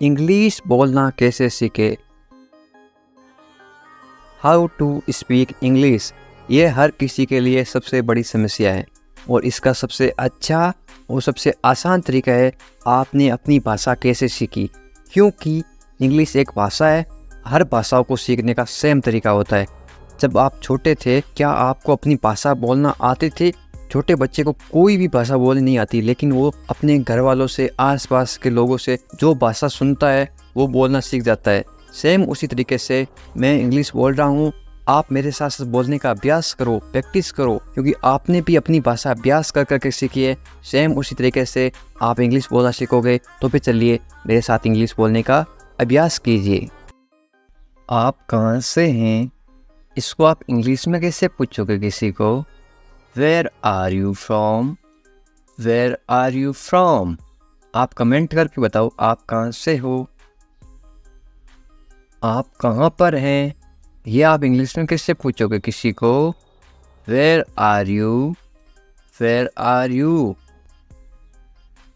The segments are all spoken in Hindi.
इंग्लिश बोलना कैसे सीखे। हाउ टू स्पीक इंग्लिश, ये हर किसी के लिए सबसे बड़ी समस्या है और इसका सबसे अच्छा और सबसे आसान तरीका है आपने अपनी भाषा कैसे सीखी। क्योंकि इंग्लिश एक भाषा है, हर भाषाओं को सीखने का सेम तरीका होता है। जब आप छोटे थे क्या आपको अपनी भाषा बोलना आती थी? छोटे बच्चे को कोई भी भाषा बोलनी नहीं आती, लेकिन वो अपने घर वालों से, आसपास के लोगों से जो भाषा सुनता है वो बोलना सीख जाता है। सेम उसी तरीके से मैं इंग्लिश बोल रहा हूँ, आप मेरे साथ साथ बोलने का अभ्यास करो, प्रैक्टिस करो, क्योंकि आपने भी अपनी भाषा अभ्यास कर करके सीखी है। सेम उसी तरीके से आप इंग्लिश बोलना सीखोगे। तो फिर चलिए मेरे साथ इंग्लिश बोलने का अभ्यास कीजिए। आप कहाँ से हैं, इसको आप इंग्लिश में कैसे पूछोगे किसी को? Where are you from, where are you from. आप कमेंट करके बताओ आप कहाँ से हो। आप कहाँ पर हैं, ये आप इंग्लिश में कैसे पूछोगे किसी को? Where are you, where are you.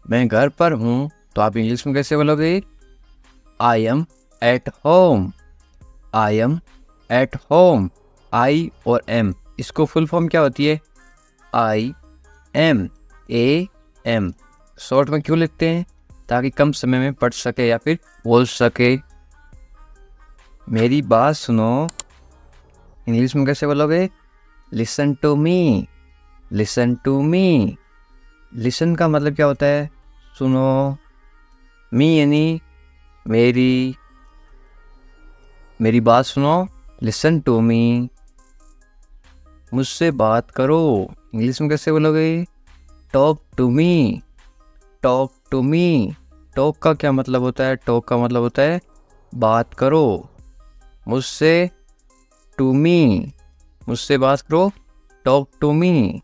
मैं घर पर हूँ, तो आप इंग्लिश में कैसे बोलोगे? I am at home, I am at home. I और एम, इसको फुल फॉर्म क्या होती है? I am, A M. Short में क्यों लिखते हैं? ताकि कम समय में पढ़ सके या फिर बोल सके। मेरी बात सुनो, इंग्लिश में कैसे बोलोगे? Listen to me, listen to me. Listen का मतलब क्या होता है? सुनो। मी यानी मेरी, मेरी बात सुनो, लिसन टू मी। मुझसे बात करो, इंग्लिश में कैसे बोलोगे? Talk to me, talk to me. Talk का क्या मतलब होता है? टॉक का मतलब होता है बात करो। मुझसे, टू मी, मुझसे बात करो, टॉक टू मी।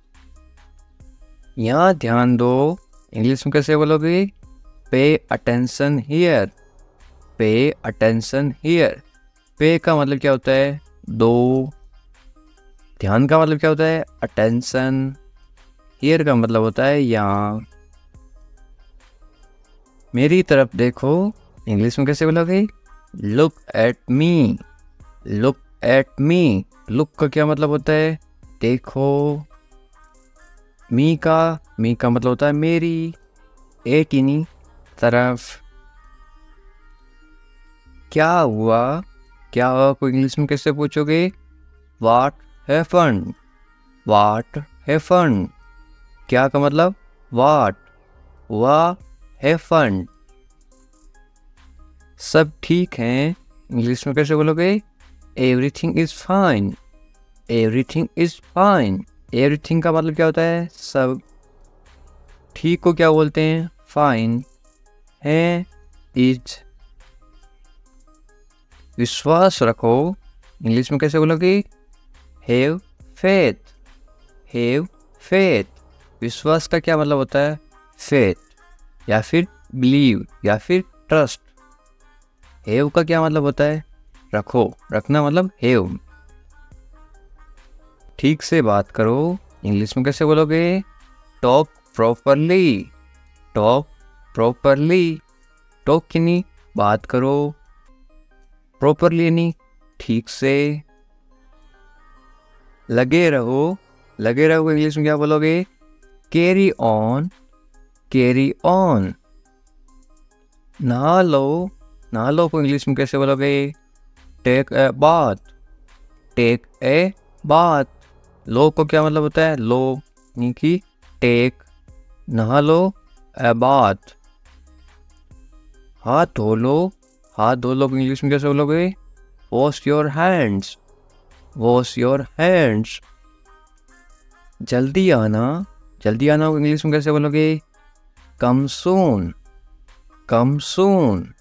यहाँ ध्यान दो, इंग्लिश में कैसे बोलोगे? Pay attention here, pay attention here. पे का मतलब क्या होता है? दो। ध्यान का मतलब क्या होता है? अटेंशन। हियर का मतलब होता है यहाँ। मेरी तरफ देखो, इंग्लिश में कैसे बोलोगे? Look at me, look at me. Look का क्या मतलब होता है? देखो। मी का मतलब होता है मेरी, एट यानी तरफ। क्या हुआ, क्या हुआ को इंग्लिश में कैसे पूछोगे? What happened, what happened. क्या का मतलब? What, what happened. सब ठीक हैं, इंग्लिश में कैसे बोलोगे? Everything is fine, everything is fine. Everything का मतलब क्या होता है? सब। ठीक को क्या बोलते हैं? फाइन। है, इज। विश्वास रखो, इंग्लिश में कैसे बोलोगे? Have faith, have faith. विश्वास का क्या मतलब होता है? फेथ या फिर बिलीव या फिर ट्रस्ट। हैव का क्या मतलब होता है? रखो, रखना मतलब हैव। ठीक से बात करो, इंग्लिश में कैसे बोलोगे? Talk properly, talk properly. Talk की नहीं, बात करो। प्रॉपरली नहीं, ठीक से। लगे रहो, लगे रहो इंग्लिश में क्या बोलोगे? Carry on, carry on. नहा लो, नहा लो को इंग्लिश में कैसे बोलोगे? Take a bath, take a bath. लो को क्या मतलब होता है? लो यानी कि टेक। नहा लो, ए बाथ। हाथ धो लो, हाथ धो लो को इंग्लिश में कैसे बोलोगे? Wash your hands, wash your hands. जल्दी आना, जल्दी आना को इंग्लिश में कैसे बोलोगे? कम सून, कम सून।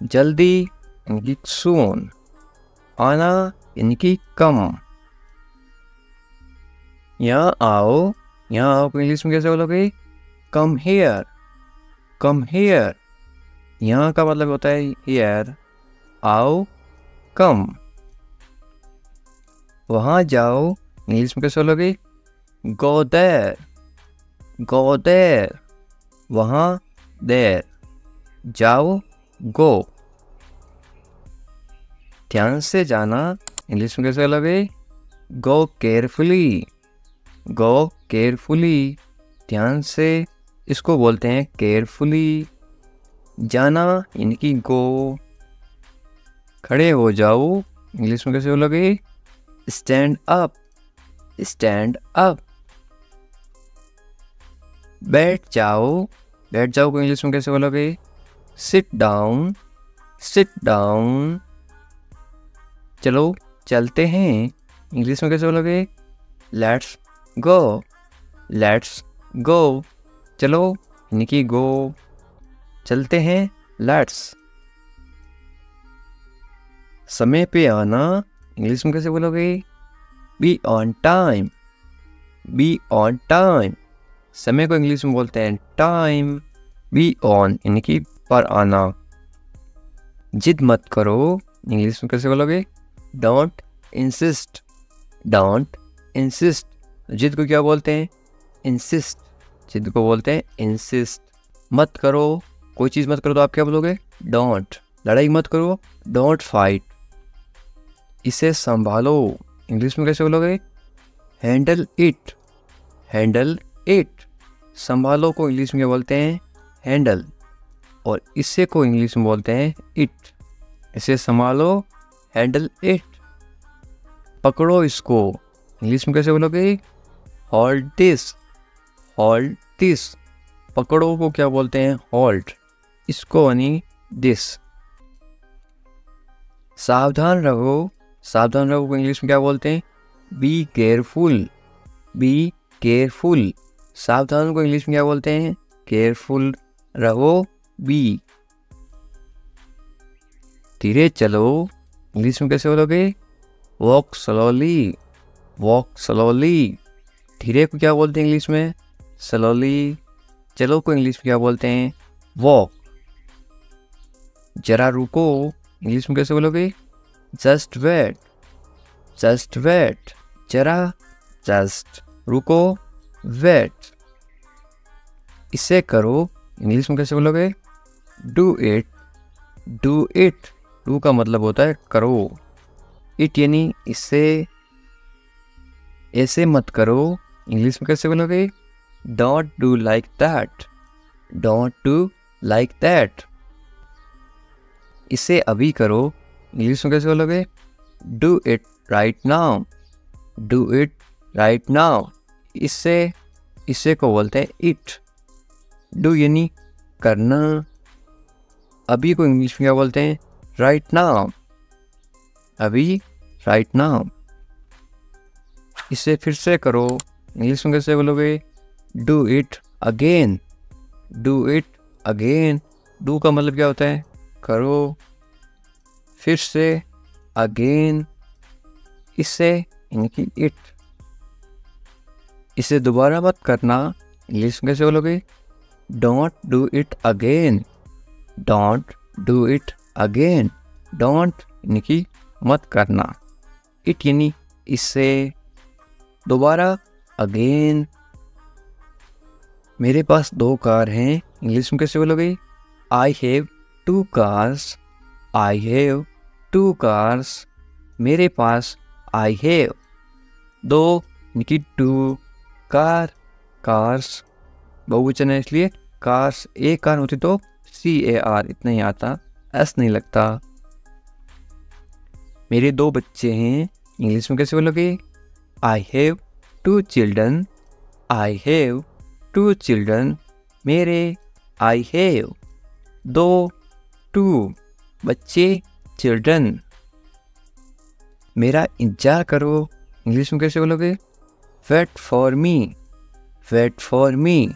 जल्दी यानी सून, आना यानी कि कम। यहाँ आओ, यहाँ आओ को इंग्लिश में कैसे बोलोगे? Come here, come here. यहाँ का मतलब होता है हियर, आओ, कम। वहाँ जाओ, इंग्लिश में कैसे बोलोगे? Go there, go there. वहाँ, देयर। जाओ, गो। ध्यान से जाना, इंग्लिश में कैसे बोलोगे? Go carefully, go carefully. ध्यान से, इसको बोलते हैं केयरफुली। जाना यानी कि गो। खड़े हो जाओ, इंग्लिश में कैसे बोलोगे? Stand up, stand up. बैठ जाओ, बैठ जाओ को इंग्लिश में कैसे बोलोगे? Sit down, sit down. चलो चलते हैं, इंग्लिश में कैसे बोलोगे? Let's go, let's go. चलो यानी कि गो, चलते हैं, लेट्स। समय पे आना, इंग्लिश में कैसे बोलोगे? Be on time, be on time. समय को इंग्लिश में बोलते हैं टाइम। बी ऑन यानी कि पर आना। जिद मत करो, इंग्लिश में कैसे बोलोगे? Don't insist, don't insist. जिद को क्या बोलते हैं? इंसिस्ट। जिद को बोलते हैं इंसिस्ट। मत करो, कोई चीज़ मत करो तो आप क्या बोलोगे? डोंट। लड़ाई मत करो, डोंट फाइट। इसे संभालो, इंग्लिश में कैसे बोलोगे? Handle it, handle it. संभालो को इंग्लिश में क्या बोलते हैं? हैंडल। और इसे को इंग्लिश में बोलते हैं इट। इसे संभालो, हैंडल इट। पकड़ो इसको, इंग्लिश में कैसे बोलोगे? Hold this, hold this. पकड़ो को क्या बोलते हैं? होल्ड। इसको यानी दिस। सावधान रहो, सावधान रहो को इंग्लिश में क्या बोलते हैं? B careful, be careful. सावधान को इंग्लिश में क्या बोलते हैं? केयरफुल। रहो, बी। धीरे चलो, इंग्लिश में कैसे बोलोगे? Walk slowly, walk slowly. धीरे को क्या बोलते हैं इंग्लिश में? स्लोली। चलो को इंग्लिश में क्या बोलते हैं? वॉक। जरा रुको, इंग्लिश में कैसे बोलोगे? Just wait, just wait. जरा, जस्ट। रुको, वेट। इसे करो, इंग्लिश में कैसे बोलोगे? Do it, do it. Do का मतलब होता है करो। इट यानी इसे। ऐसे मत करो, इंग्लिश में कैसे बोलोगे? Don't do like that, don't do like that. इसे अभी करो, इंग्लिश में कैसे बोलोगे? Do it right now, do it right now. इससे, इसे को बोलते हैं इट। डू यानी करना। अभी को इंग्लिश में क्या बोलते हैं? राइट नाउ, अभी, राइट नाउ। इसे फिर से करो, इंग्लिश में कैसे बोलोगे? Do it again, do it again. Do का मतलब क्या होता है? करो। फिर से, अगेन। इससे यानी कि इट। इसे दोबारा मत करना, इंग्लिश में कैसे बोलोगे? Don't do it again, don't do it again. Don't यानी कि मत करना, इट यानी इससे, दोबारा, अगेन। मेरे पास 2 कार हैं, इंग्लिश में कैसे बोलोगे? I have 2 cars, I have 2 cars. मेरे पास, आई हैव 2 यानी कि 2 कार, कार्स। बहुवचन है इसलिए कार्स। एक कार होती तो CAR इतना ही आता, S नहीं लगता। मेरे 2 बच्चे हैं, इंग्लिश में कैसे बोलोगे? I have 2 children, I have 2 children. मेरे, आई हैव 2 बच्चे, चिल्ड्रन। मेरा इंतजार करो, इंग्लिश में कैसे बोलोगे? Wait for me, wait for me.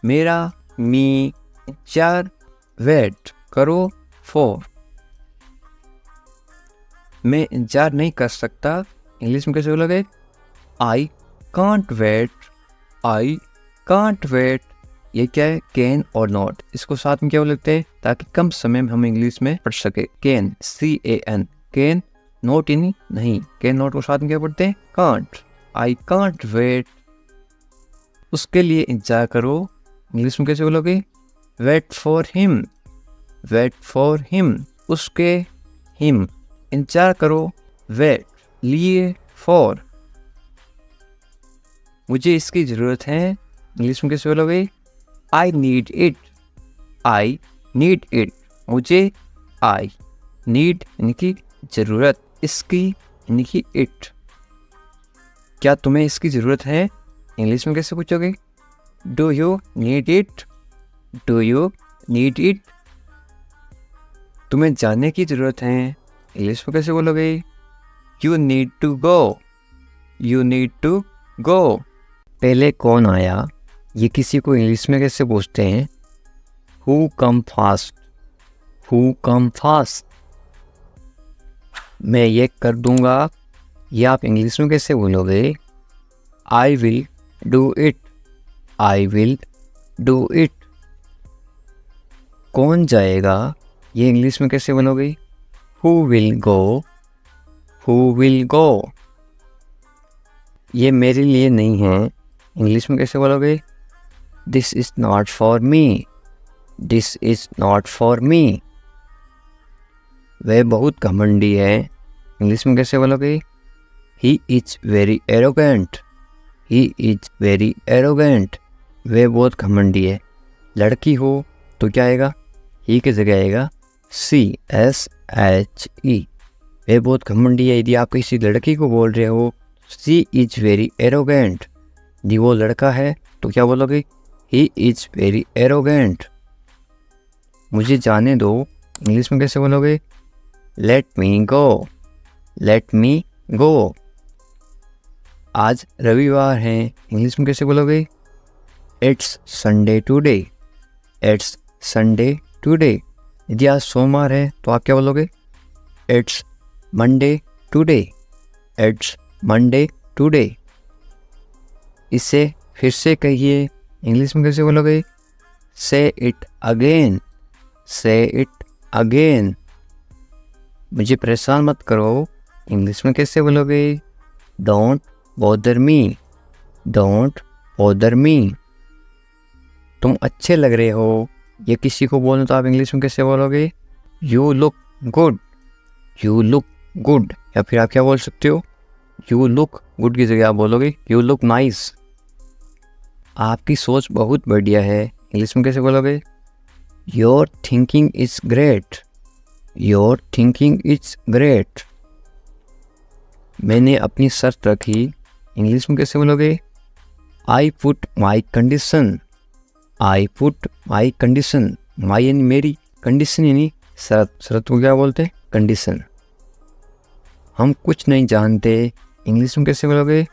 मेरा, मी, इंतजार, वेट करो, फॉर। मैं इंतजार नहीं कर सकता, इंग्लिश में कैसे बोलोगे? I can't wait, I can't wait. ये क्या है? कैन और नॉट। इसको साथ में क्या बोलते हैं ताकि कम समय में हम इंग्लिश में पढ़ सके? Can, CAN, can. नॉट यानी नहीं, कैन नॉट को साथ में क्या पढ़ते हैं? कांट। आई कांट वेट, उसके लिए इंतजार करो, इंग्लिश में कैसे बोलोगे? Wait for him, wait for him, उसके, हिम, इंतजार करो, वेट, लिए, फॉर, मुझे इसकी ज़रूरत है, इंग्लिश में कैसे बोलोगे? I need it, I need it, मुझे, आई, नीड यानी कि ज़रूरत, इसकी यानी कि इट, क्या तुम्हें इसकी ज़रूरत है? इंग्लिश में कैसे पूछोगे? Do you need it, do you need it, तुम्हें जाने की ज़रूरत है, इंग्लिश में कैसे बोलोगे? You need to go, you need to go. पहले कौन आया, ये किसी को इंग्लिश में कैसे पूछते हैं? Who come fast, who come fast, मैं ये कर दूंगा, ये आप इंग्लिश में कैसे बोलोगे? I will do it, I will do it. कौन जाएगा, ये इंग्लिश में कैसे बोलोगे? Who will go, who will go, ये मेरे लिए नहीं है, इंग्लिश में कैसे बोलोगे? This is not for me, this is not for me, वह बहुत घमंडी है, इंग्लिश में कैसे बोलोगे? He is very arrogant, he is very arrogant, वह बहुत घमंडी है। लड़की हो तो क्या आएगा? ही की जगह आएगा CSHE, वह बहुत घमंडी है। यदि आप किसी लड़की को बोल रहे हो शी इज़ वेरी एरोगेंट, यदि वो लड़का है तो क्या बोलोगे? He is very arrogant. मुझे जाने दो, इंग्लिश में कैसे बोलोगे? लेट मी गो, लेट मी गो। आज रविवार है, इंग्लिश में कैसे बोलोगे? It's Sunday today, it's Sunday today. यदि आज सोमवार है तो आप क्या बोलोगे? It's Monday today, it's Monday today. इसे फिर से कहिए, इंग्लिश में कैसे बोलोगे? से इट अगेन, से इट अगेन। मुझे परेशान मत करो, इंग्लिश में कैसे बोलोगे? Don't bother me, don't bother me. तुम अच्छे लग रहे हो, ये किसी को बोलना तो आप इंग्लिश में कैसे बोलोगे? You look good, you look good. या फिर आप क्या बोल सकते हो? यू लुक गुड की जगह आप बोलोगे यू लुक नाइस। आपकी सोच बहुत बढ़िया है, इंग्लिश में कैसे बोलोगे? Your thinking is great, your thinking is great. मैंने अपनी शर्त रखी, इंग्लिश में कैसे बोलोगे? I put my condition, I put my condition, my यानी मेरी, कंडीशन यानी शर्त, शर्त को क्या बोलते हैं? कंडीशन। हम कुछ नहीं जानते, इंग्लिश में कैसे बोलोगे?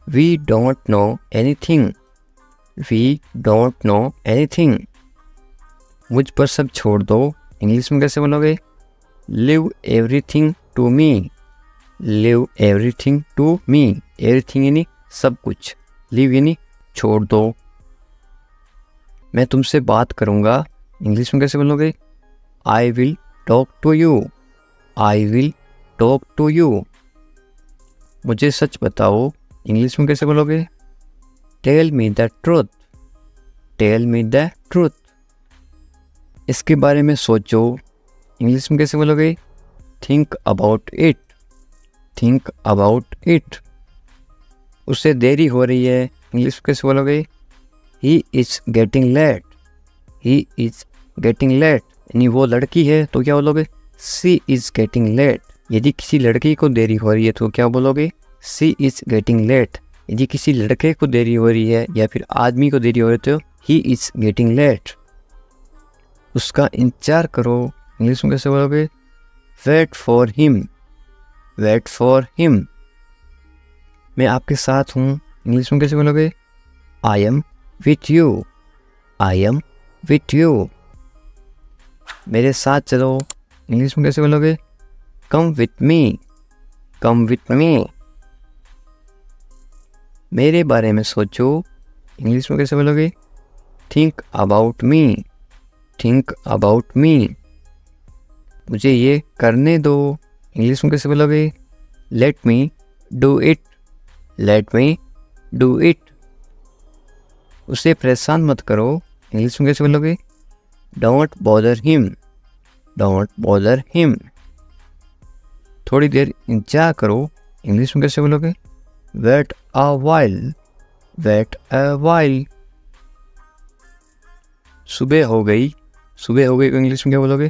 We don't know anything, we don't know anything. मुझ पर सब छोड़ दो, इंग्लिश में कैसे बोलोगे? Leave everything to me, leave everything to me. Everything यानी सब कुछ, लिव यानी छोड़ दो। मैं तुमसे बात करूँगा, इंग्लिश में कैसे बोलोगे? I will talk to you, I will talk to you. मुझे सच बताओ, इंग्लिश में कैसे बोलोगे? Tell me the truth, tell me the truth. इसके बारे में सोचो, इंग्लिश में कैसे बोलोगे? Think about it, think about it. उसे देरी हो रही है, इंग्लिश में कैसे बोलोगे? He is getting late, he is getting late. यानी वो लड़की है तो क्या बोलोगे? She is getting late. यदि किसी लड़की को देरी हो रही है तो क्या बोलोगे? She is getting late. यदि किसी लड़के को देरी हो रही है या फिर आदमी को देरी हो रही है तो ही इज़ गेटिंग लेट। उसका इंतजार करो, इंग्लिश में कैसे बोलोगे? Wait for him, wait for him. मैं आपके साथ हूँ, इंग्लिश में कैसे बोलोगे? I am with you, I am with you. मेरे साथ चलो, इंग्लिश में कैसे बोलोगे? Come with me, come with me. मेरे बारे में सोचो, इंग्लिश में कैसे बोलोगे? Think about me, think about me. मुझे ये करने दो, इंग्लिश में कैसे बोलोगे? Let me do it, let me do it. उसे परेशान मत करो, इंग्लिश में कैसे बोलोगे? Don't bother him, don't bother him. थोड़ी देर इंतजार करो, इंग्लिश में कैसे बोलोगे? Wait a while, wait a while. सुबह हो गई को इंग्लिश में क्या बोलोगे?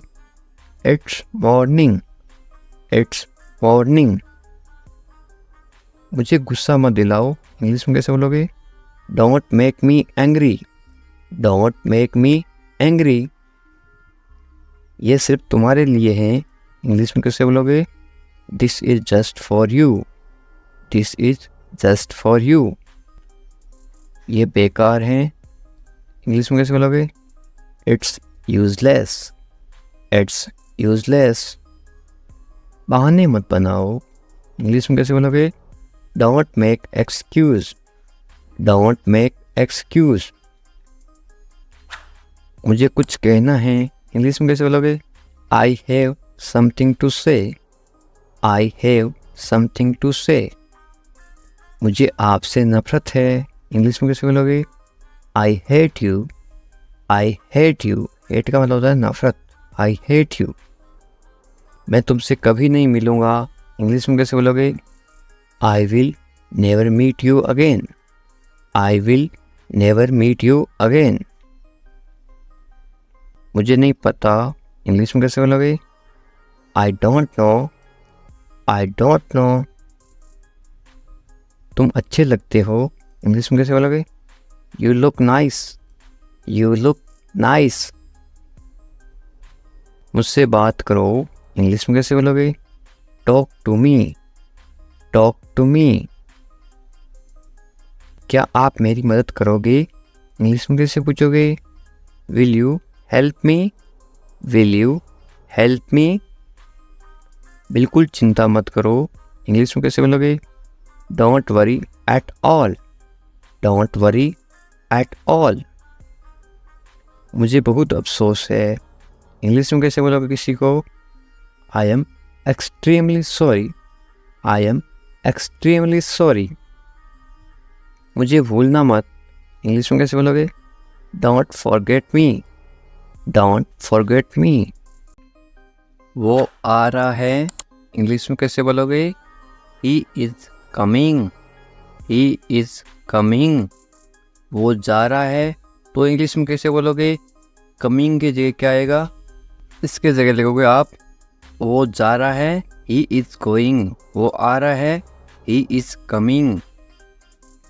It's morning, it's morning. मुझे गुस्सा मत दिलाओ, इंग्लिश में कैसे बोलोगे? Don't make me angry, don't make me angry. ये सिर्फ तुम्हारे लिए है, इंग्लिश में कैसे बोलोगे? This is just for you, this is just for you. ये बेकार है, इंग्लिश में कैसे बोलोगे? It's useless, it's useless. बहाने मत बनाओ, इंग्लिश में कैसे बोलोगे? Don't make excuse, don't make excuse. मुझे कुछ कहना है, इंग्लिश में कैसे बोलोगे? आई हैव समथिंग टू से, आई हैव समथिंग टू से। मुझे आपसे नफरत है, इंग्लिश में कैसे बोलोगे? I hate you, I hate you. Hate का मतलब होता है नफरत, आई हेट यू। मैं तुमसे कभी नहीं मिलूँगा, इंग्लिश में कैसे बोलोगे? I will never meet you again, I will never meet you again. मुझे नहीं पता, इंग्लिश में कैसे बोलोगे? I don't know, I don't know. तुम अच्छे लगते हो, इंग्लिश में कैसे बोलोगे? You look nice, you look nice. मुझसे बात करो, इंग्लिश में कैसे बोलोगे? Talk to me, talk to me. क्या आप मेरी मदद करोगे, इंग्लिश में कैसे पूछोगे? Will you help me, will you help मी। बिल्कुल चिंता मत करो, इंग्लिश में कैसे बोलोगे? Don't worry at all, don't worry at all. मुझे बहुत अफसोस है, इंग्लिश में कैसे बोलोगे किसी को? I am extremely sorry, I am extremely sorry. मुझे भूलना मत, इंग्लिश में कैसे बोलोगे? Don't forget me, don't forget me. वो आ रहा है, इंग्लिश में कैसे बोलोगे? He is coming, he is coming. वो जा रहा है, तो इंग्लिश में कैसे बोलोगे? कमिंग की जगह क्या आएगा? इसके जगह लिखोगे आप वो जा रहा है, ही इज़ गोइंग। वो आ रहा है, ही इज़ कमिंग।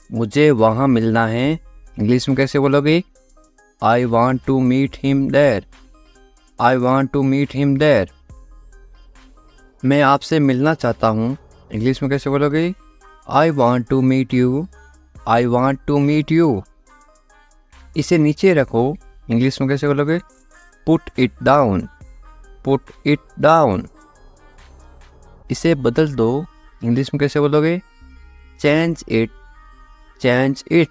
मुझे वहाँ मिलना है, इंग्लिश में कैसे बोलोगे? I want to meet him there, I want to meet him there. मैं आपसे मिलना चाहता हूँ, इंग्लिश में कैसे बोलोगे? I want to meet you, I want to meet you. इसे नीचे रखो, इंग्लिश में कैसे बोलोगे? Put it down, put it down. इसे बदल दो, इंग्लिश में कैसे बोलोगे? Change it, change it.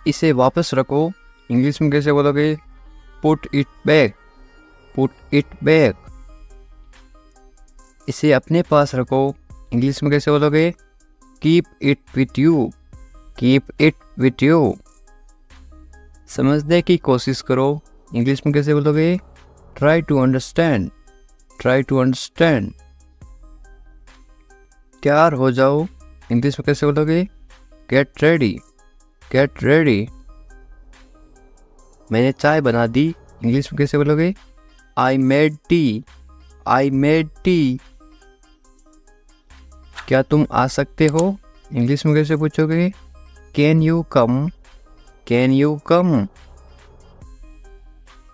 इसे वापस रखो, इंग्लिश में कैसे बोलोगे? Put it back, put it back. इसे अपने पास रखो, इंग्लिश में कैसे बोलोगे? Keep it with you, keep it with you. समझने की कोशिश करो, इंग्लिश में कैसे बोलोगे? Try to understand, try to understand. तैयार हो जाओ, इंग्लिश में कैसे बोलोगे? Get ready, get ready. मैंने चाय बना दी, इंग्लिश में कैसे बोलोगे? I made tea, I made tea. क्या तुम आ सकते हो, इंग्लिश में कैसे पूछोगे? Can you come, can you come.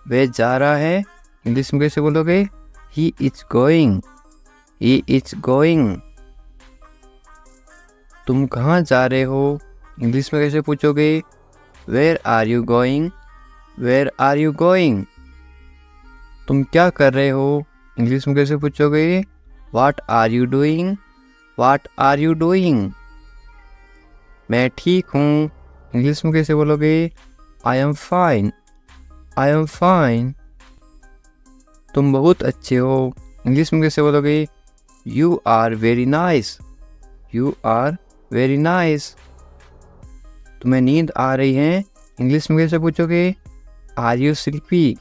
वह जा रहा है, इंग्लिश में कैसे बोलोगे? He is going, he is going. तुम कहाँ जा रहे हो, इंग्लिश में कैसे पूछोगे? Where are you going, where are you going. तुम क्या कर रहे हो, इंग्लिश में कैसे पूछोगे? What are you doing, what are you doing. मैं ठीक हूँ, इंग्लिश में कैसे बोलोगे? I am fine, I am fine. तुम बहुत अच्छे हो, इंग्लिश में कैसे बोलोगे? You are very nice, you are very nice. तुम्हें नींद आ रही है, इंग्लिश में कैसे पूछोगे? Are you sleepy,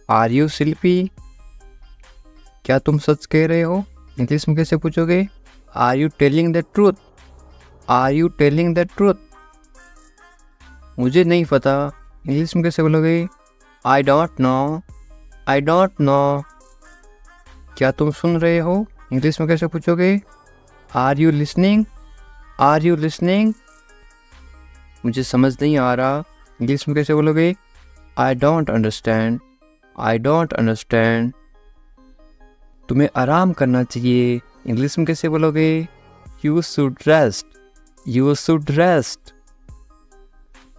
are you sleepy? क्या तुम सच कह रहे हो? इंग्लिश में कैसे पूछोगे? Are you telling the truth? Are you telling the truth? मुझे नहीं पता, इंग्लिश में कैसे बोलोगे? I don't know. I don't know. क्या तुम सुन रहे हो? इंग्लिश में कैसे पूछोगे? Are you listening? Are you listening? मुझे समझ नहीं आ रहा, इंग्लिश में कैसे बोलोगे? I don't understand. I don't understand. तुम्हें आराम करना चाहिए, इंग्लिश में कैसे बोलोगे? You should rest. You should rest.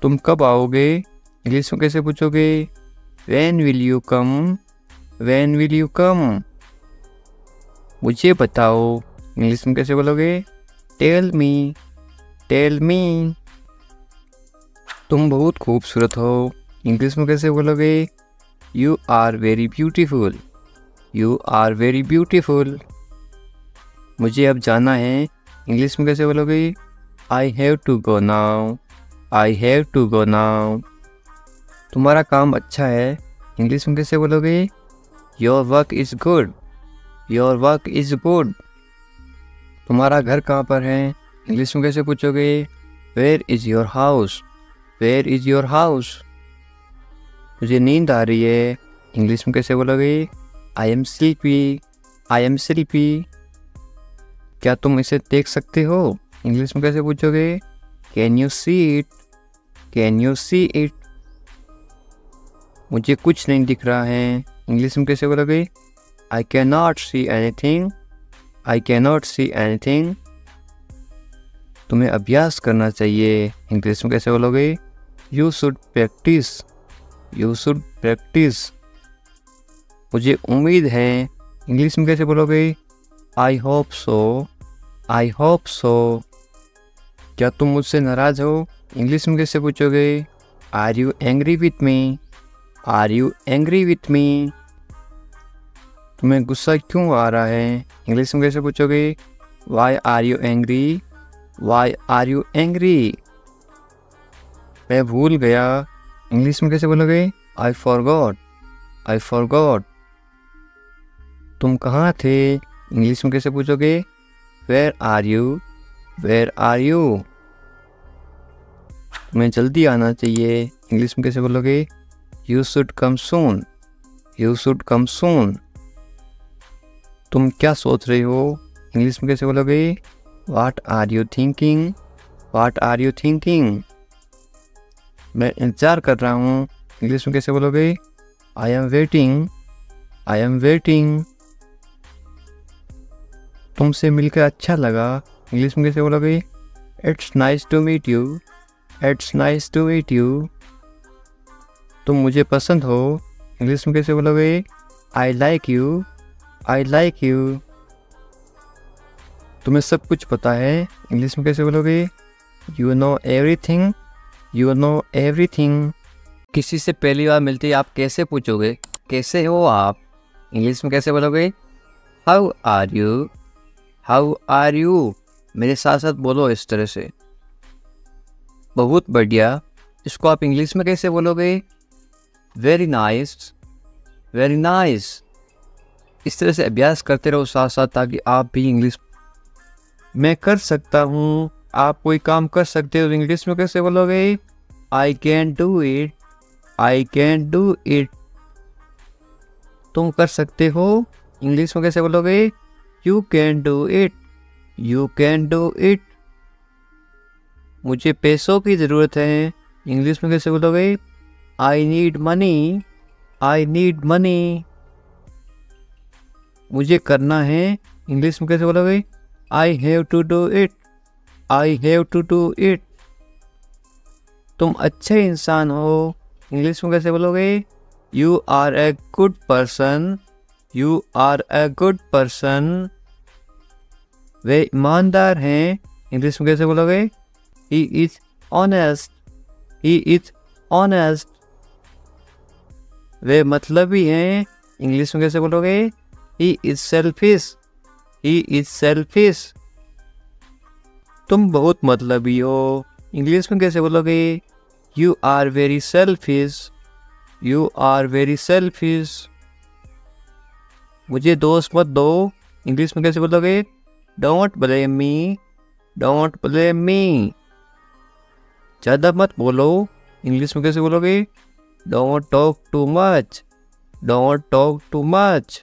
तुम कब आओगे? इंग्लिश में कैसे पूछोगे? When will you come? When will you come? मुझे बताओ, इंग्लिश में कैसे बोलोगे? Tell me. Tell me. तुम बहुत खूबसूरत हो, इंग्लिश में कैसे बोलोगे? You are very beautiful. You are very beautiful. मुझे अब जाना है, इंग्लिश में कैसे बोलोगे? I have to go now. I have to go now. तुम्हारा काम अच्छा है, इंग्लिश में कैसे बोलोगे? Your work is good. Your work is good. तुम्हारा घर कहाँ पर है, इंग्लिश में कैसे पूछोगे? Where is your house? Where is your house? मुझे नींद आ रही है, इंग्लिश में कैसे बोलोगे? I am sleepy. I am sleepy. क्या तुम इसे देख सकते हो, इंग्लिश में कैसे पूछोगे? Can you see it? Can you see it? मुझे कुछ नहीं दिख रहा है, इंग्लिश में कैसे बोलोगे? I can not see anything. I can not any anything. तुम्हें अभ्यास करना चाहिए, इंग्लिश में कैसे बोलोगे? You should practise. You should practise. मुझे उम्मीद है, इंग्लिश में कैसे बोलोगे? I hope so. I hope so. क्या तुम मुझसे नाराज़ हो, इंग्लिश में कैसे पूछोगे? Are you angry with me? Are you angry with me? तुम्हें गुस्सा क्यों आ रहा है, इंग्लिश में कैसे पूछोगे? Why are you angry? Why are you angry? मैं भूल गया, इंग्लिश में कैसे बोलोगे? I forgot. I forgot. तुम कहाँ थे, इंग्लिश में कैसे पूछोगे? Where are you? Where are you? तुम्हें जल्दी आना चाहिए, इंग्लिश में कैसे बोलोगे? You should come soon. You should come soon. तुम क्या सोच रहे हो, इंग्लिश में कैसे बोलोगे? What are you thinking? What are you thinking? मैं इंतज़ार कर रहा हूँ, इंग्लिश में कैसे बोलोगे? I am waiting. I am waiting. तुमसे मिलकर अच्छा लगा, इंग्लिश में कैसे बोलोगे? It's nice to meet you. It's nice to meet you. तुम मुझे पसंद हो, इंग्लिश में कैसे बोलोगे? I like you. I like you. तुम्हें सब कुछ पता है, इंग्लिश में कैसे बोलोगे? You know everything. You know everything. किसी से पहली बार मिलते ही आप कैसे पूछोगे? कैसे हो आप? इंग्लिश में कैसे बोलोगे? How are you? How are you? मेरे साथ साथ बोलो इस तरह से। बहुत बढ़िया। इसको आप इंग्लिश में कैसे बोलोगे? Very nice. Very nice. इस तरह से अभ्यास करते रहो साथ साथ, ताकि आप भी इंग्लिश। मैं कर सकता हूँ, आप कोई काम कर सकते हो, इंग्लिश में कैसे बोलोगे? I can do it. I can do it. तुम कर सकते हो, इंग्लिश में कैसे बोलोगे? You can do it. You can do it. मुझे पैसों की ज़रूरत है, इंग्लिश में कैसे बोलोगे? I need money. I need money. मुझे करना है, इंग्लिश में कैसे बोलोगे? I have to do it. I have to do it. तुम अच्छे इंसान हो, इंग्लिश में कैसे बोलोगे? You are a good person. You are a good person. वे ईमानदार हैं, इंग्लिश में कैसे बोलोगे? He is honest. He is honest. वे मतलबी हैं, इंग्लिश में कैसे बोलोगे? He is selfish. He is selfish. तुम बहुत मतलबी हो, इंग्लिश में कैसे बोलोगे? You are very selfish. You are very selfish. मुझे दोस्त मत दो, इंग्लिश में कैसे बोलोगे? Don't blame me, don't blame me. ज़्यादा मत बोलो, इंग्लिश में कैसे बोलोगे? Don't talk too much, don't talk too much.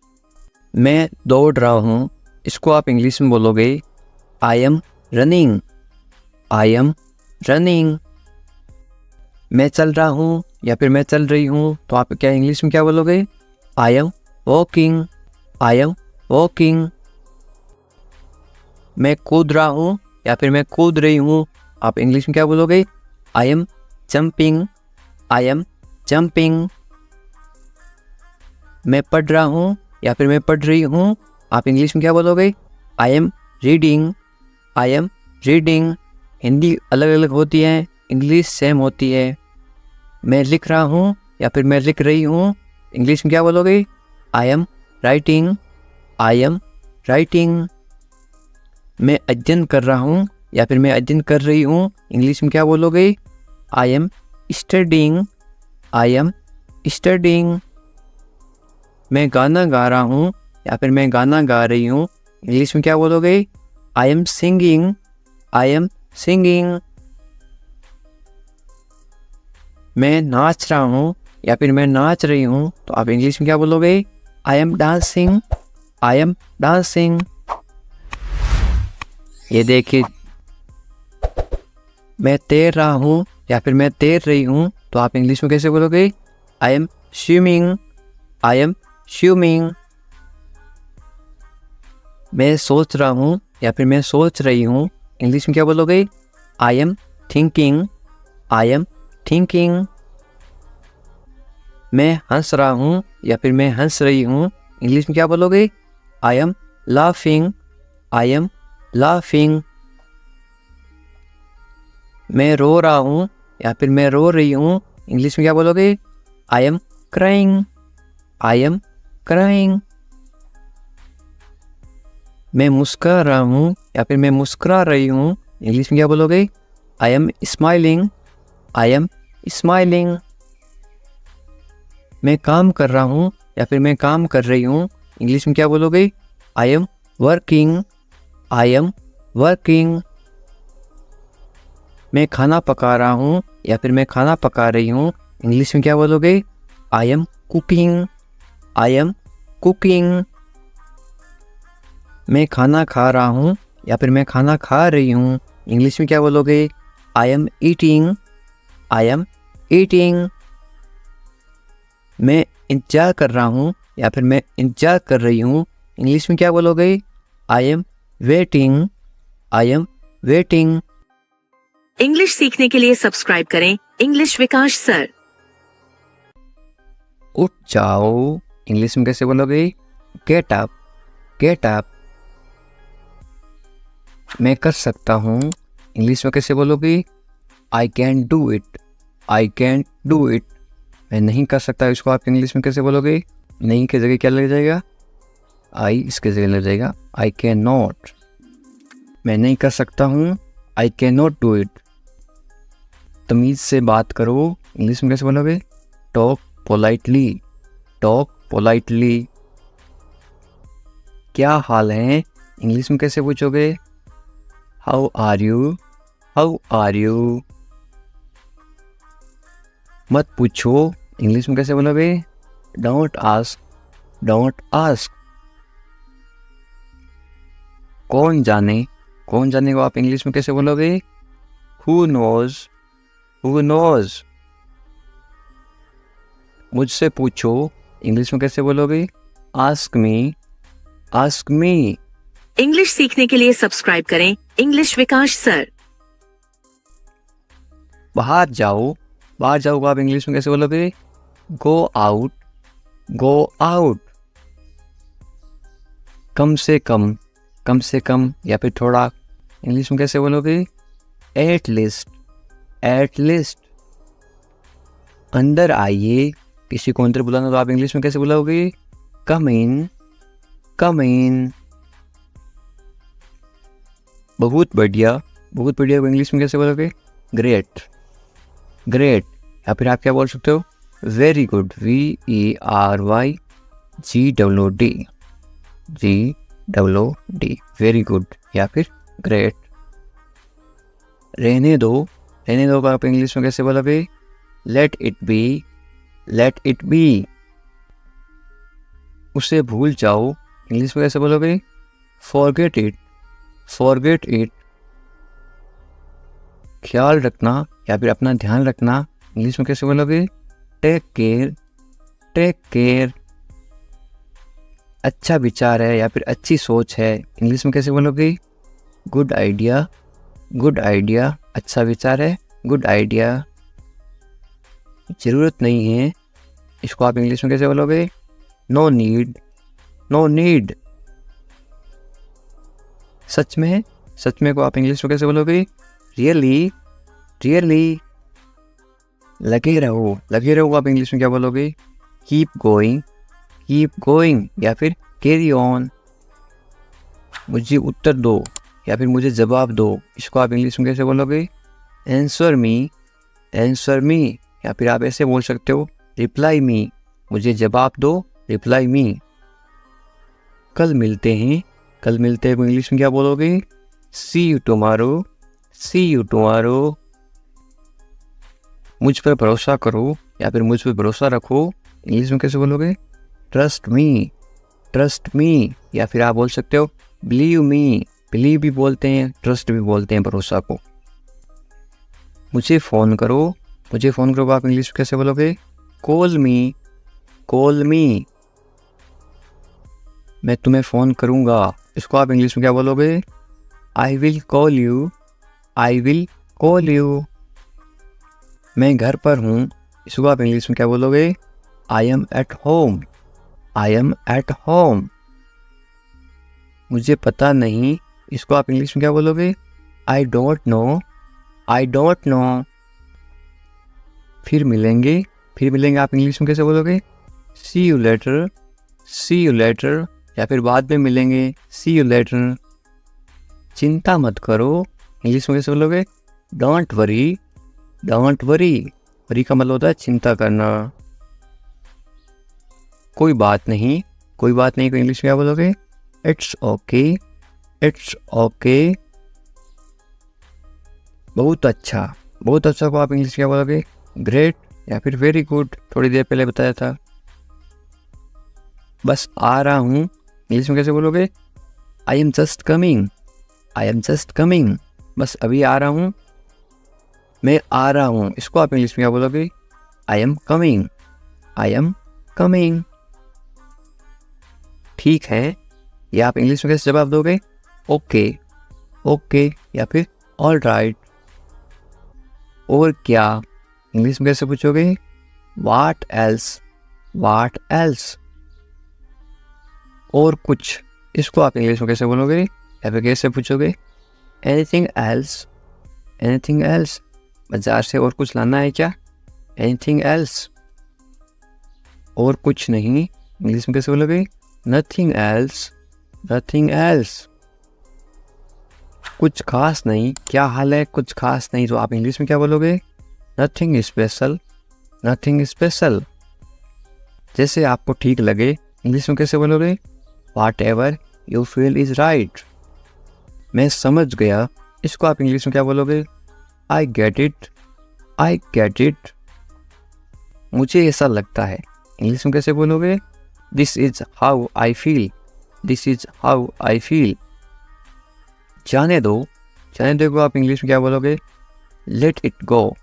मैं दौड़ रहा हूँ, इसको आप इंग्लिश में बोलोगे I am running, I am running. मैं चल रहा हूँ या फिर मैं चल रही हूँ, तो आप क्या इंग्लिश में क्या बोलोगे? I am walking, I am walking. मैं कूद रहा हूँ या फिर मैं कूद रही हूँ, आप इंग्लिश में क्या बोलोगे? I M jumping, I am jumping. मैं पढ़ रहा हूँ या फिर मैं पढ़ रही हूँ, आप इंग्लिश में क्या बोलोगे? I am reading, I am reading. Hindi अलग अलग होती है, इंग्लिश सेम होती है। मैं लिख रहा हूँ या फिर मैं लिख रही हूँ, इंग्लिश में क्या बोलोगे? I am writing, I am writing. मैं अध्ययन कर रहा हूँ या फिर मैं अध्ययन कर रही हूँ, इंग्लिश में क्या बोलोगे? I am studying, I am studying. मैं गाना गा रहा हूँ या फिर मैं गाना गा रही हूँ, इंग्लिश में क्या बोलोगे? I am singing, I am singing. मैं नाच रहा हूँ या फिर मैं नाच रही हूँ, तो आप इंग्लिश में क्या बोलोगे? I M dancing, I am dancing. ये देखिए, मैं तैर रहा हूँ या फिर मैं तैर रही हूँ, तो आप इंग्लिश में कैसे बोलोगे? I M swimming, I am swimming. मैं सोच रहा हूँ या फिर मैं सोच रही हूँ, इंग्लिश में क्या बोलोगे? I am thinking, I am thinking. मैं हंस रहा हूँ या फिर मैं हंस रही हूँ, इंग्लिश में क्या बोलोगे? I am laughing, I am laughing. मैं रो रहा हूँ या फिर मैं रो रही हूँ, इंग्लिश में क्या बोलोगे? I am crying, I am crying. मैं मुस्कुरा रहा हूँ या फिर मैं मुस्कुरा रही हूँ, इंग्लिश में क्या बोलोगे? I am smiling, I am smiling. मैं काम कर रहा हूँ या फिर मैं काम कर रही हूँ, इंग्लिश में क्या बोलोगे? I am working, I am working. मैं खाना पका रहा हूँ या फिर मैं खाना पका रही हूँ, इंग्लिश में क्या बोलोगे? I am cooking, I am cooking. मैं खाना खा रहा हूँ या फिर मैं खाना खा रही हूँ, इंग्लिश में क्या बोलोगे? I am eating, I am eating. मैं इंतजार कर रहा हूँ या फिर मैं इंतजार कर रही हूँ, इंग्लिश में क्या बोलोगे? I am waiting, I am waiting. English सीखने के लिए सब्सक्राइब करें इंग्लिश विकास सर। उठ जाओ, इंग्लिश में कैसे बोलोगे? Get up, get up. मैं कर सकता हूँ, इंग्लिश में कैसे बोलोगे? I can do it, I can do it. मैं नहीं कर सकता, इसको आप इंग्लिश में कैसे बोलोगे? नहीं की जगह क्या लग जाएगा? आई इसके जगह लग जाएगा आई कैन नॉट। मैं नहीं कर सकता हूँ, I can not do it. तमीज़ से बात करो, इंग्लिश में कैसे बोलोगे? Talk politely, talk politely. क्या हाल है, इंग्लिश में कैसे पूछोगे? How are you, how are you. मत पूछो, इंग्लिश में कैसे बोलोगे? Don't ask, don't ask. कौन जाने, कौन जाने को आप इंग्लिश में कैसे बोलोगे? Who knows, who knows. मुझसे पूछो, इंग्लिश में कैसे बोलोगे? Ask me, ask me. English सीखने के लिए सब्सक्राइब करें इंग्लिश विकास सर। बाहर जाओ, बाहर जाओ को आप इंग्लिश में कैसे बोलोगे? Go out, go out. कम से कम, कम से कम या फिर थोड़ा, इंग्लिश में कैसे बोलोगे? At least, at least. अंदर आइए, किसी को अंदर बुलाना तो आप इंग्लिश में कैसे बुलाओगे? कम इन, कम इन। बहुत बढ़िया, बहुत बढ़िया को इंग्लिश में कैसे बोलोगे? Great, great. या फिर आप क्या बोल सकते हो? Very good, VERYGWD, GWD, very good या फिर ग्रेट। रहने दो का आप इंग्लिश में कैसे बोलोगे? Let it be, let it be. उसे भूल जाओ, इंग्लिश में कैसे बोलोगे? Forget it, forget it. ख्याल रखना या फिर अपना ध्यान रखना, इंग्लिश में कैसे बोलोगे? Take care, take care. अच्छा विचार है या फिर अच्छी सोच है, इंग्लिश में कैसे बोलोगे? Good idea, good idea. अच्छा विचार है, गुड आइडिया। ज़रूरत नहीं है, इसको आप इंग्लिश में कैसे बोलोगे? No need, no need. सच में को आप इंग्लिश में कैसे बोलोगे? Really, really. लगे रहो आप इंग्लिश में क्या बोलोगे? कीप गोइंग या फिर कैरी ऑन। मुझे उत्तर दो या फिर मुझे जवाब दो, इसको आप इंग्लिश में कैसे बोलोगे? आंसर मी, या फिर आप ऐसे बोल सकते हो रिप्लाई मी, मुझे जवाब दो, रिप्लाई मी। कल मिलते हैं को इंग्लिश में क्या बोलोगे? सी यू टुमारो, मुझ पर भरोसा करो या फिर मुझ पर भरोसा रखो, इंग्लिश में कैसे बोलोगे? ट्रस्ट मी, या फिर आप बोल सकते हो बिलीव मी। बिलीव भी बोलते हैं, ट्रस्ट भी बोलते हैं भरोसा को। मुझे फ़ोन करो आप इंग्लिश में कैसे बोलोगे? कॉल मी। मैं तुम्हें फ़ोन करूँगा, इसको आप इंग्लिश में क्या बोलोगे? I will call you. मैं घर पर हूँ, इसको आप इंग्लिश में क्या बोलोगे? I am at home. मुझे पता नहीं, इसको आप इंग्लिश में क्या बोलोगे? I don't no. फिर मिलेंगे आप इंग्लिश में कैसे बोलोगे? सी यू लेटर, या फिर बाद में मिलेंगे, सी यू लेटर। चिंता मत करो, इंग्लिश में कैसे बोलोगे? Don't worry. वरी का मतलब होता है चिंता करना। कोई बात नहीं को इंग्लिश में क्या बोलोगे? It's okay. बहुत अच्छा को आप इंग्लिश में क्या बोलोगे? ग्रेट या फिर वेरी गुड, थोड़ी देर पहले बताया था। बस आ रहा हूँ, इंग्लिश में कैसे बोलोगे? I am just coming. बस अभी आ रहा हूँ, मैं आ रहा हूँ, इसको आप इंग्लिश में क्या बोलोगे? I am coming. ठीक है, ये आप इंग्लिश में कैसे जवाब दोगे? ओके या फिर ऑल राइट। और क्या, इंग्लिश में कैसे पूछोगे? What else. और कुछ, इसको आप इंग्लिश में कैसे बोलोगे या फिर कैसे पूछोगे? Anything else. बाजार से और कुछ लाना है क्या? Anything else. और कुछ नहीं, इंग्लिश में कैसे बोलोगे? Nothing else. कुछ खास नहीं, क्या हाल है? कुछ खास नहीं, तो आप इंग्लिश में क्या बोलोगे? Nothing special. जैसे आपको ठीक लगे, इंग्लिश में कैसे बोलोगे? Whatever you feel is right। मैं समझ गया, इसको आप इंग्लिश में क्या बोलोगे? I get it। मुझे ऐसा लगता है, इंग्लिश में कैसे बोलोगे? This is how I feel। जाने दो को आप इंग्लिश में क्या बोलोगे? Let it go।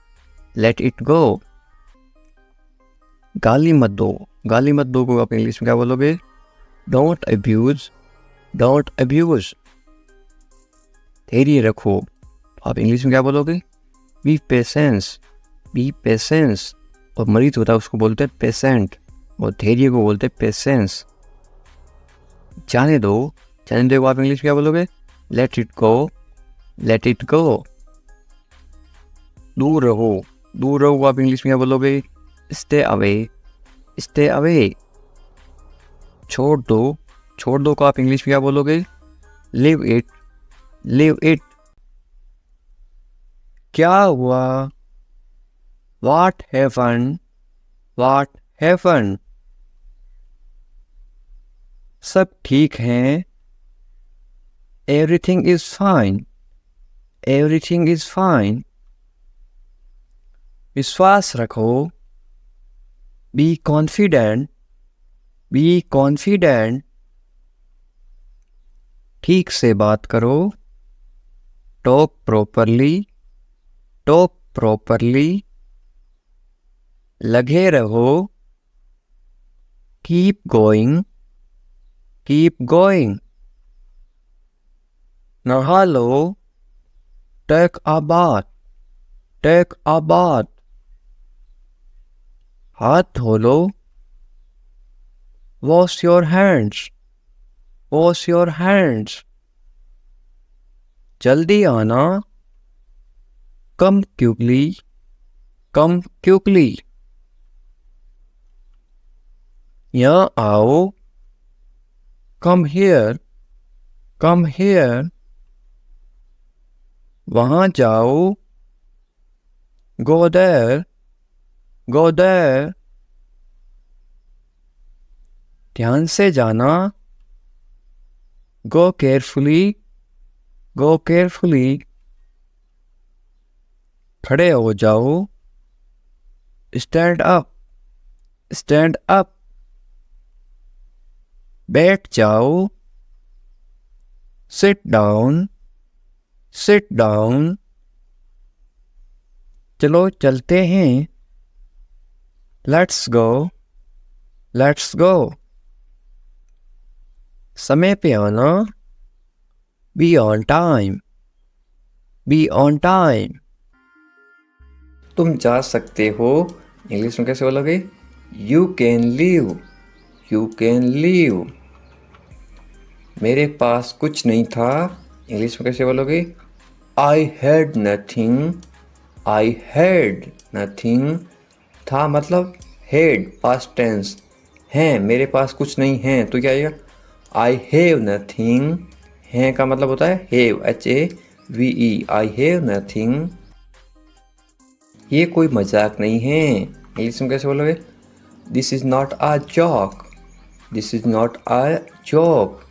गाली मत दो को आप इंग्लिश में क्या बोलोगे? Don't abuse। धैर्य रखो, आप इंग्लिश में क्या बोलोगे? Be patience। और मरीज होता है उसको बोलते हैं पेशेंट, और धैर्य को बोलते हैं पेशेंस। जाने दो को आप इंग्लिश में क्या बोलोगे? Let it go। दूर रहो को आप इंग्लिश में क्या बोलोगे? Stay away। छोड़ दो को आप इंग्लिश में क्या बोलोगे? Leave it। क्या हुआ? What happened। What happened? सब ठीक हैं. Everything is fine. Everything is fine. विश्वास रखो. Be confident. Be confident. ठीक से बात करो. Talk properly. Talk properly. लगे रहो. Keep going. Keep going. नहा लो. Take a bath. Take a bath. हाथ धो लो. Wash your hands. Wash your hands. जल्दी आना. Come quickly. Come quickly. यहाँ आओ. Come here. Come here. वहाँ जाओ. Go there. Go there. ध्यान से जाना. Go carefully. Go carefully. खड़े हो जाओ. Stand up. Stand up. बैठ जाओ. Sit down. Sit down. चलो चलते हैं. Let's go. Let's go. समय पे आना. Be on time. Be on time. तुम जा सकते हो. इंग्लिश में कैसे बोलोगे? You can leave. You can leave. मेरे पास कुछ नहीं था. इंग्लिश में कैसे बोलोगे? I had nothing. I had nothing. था मतलब had past tense. हैं मेरे पास कुछ नहीं है तो क्या आएगा? I have nothing. हैं का मतलब होता है have. H-A-V-E. I have nothing. ये कोई मजाक नहीं है. इंग्लिश में कैसे बोलोगे? This is not a joke. This is not a joke.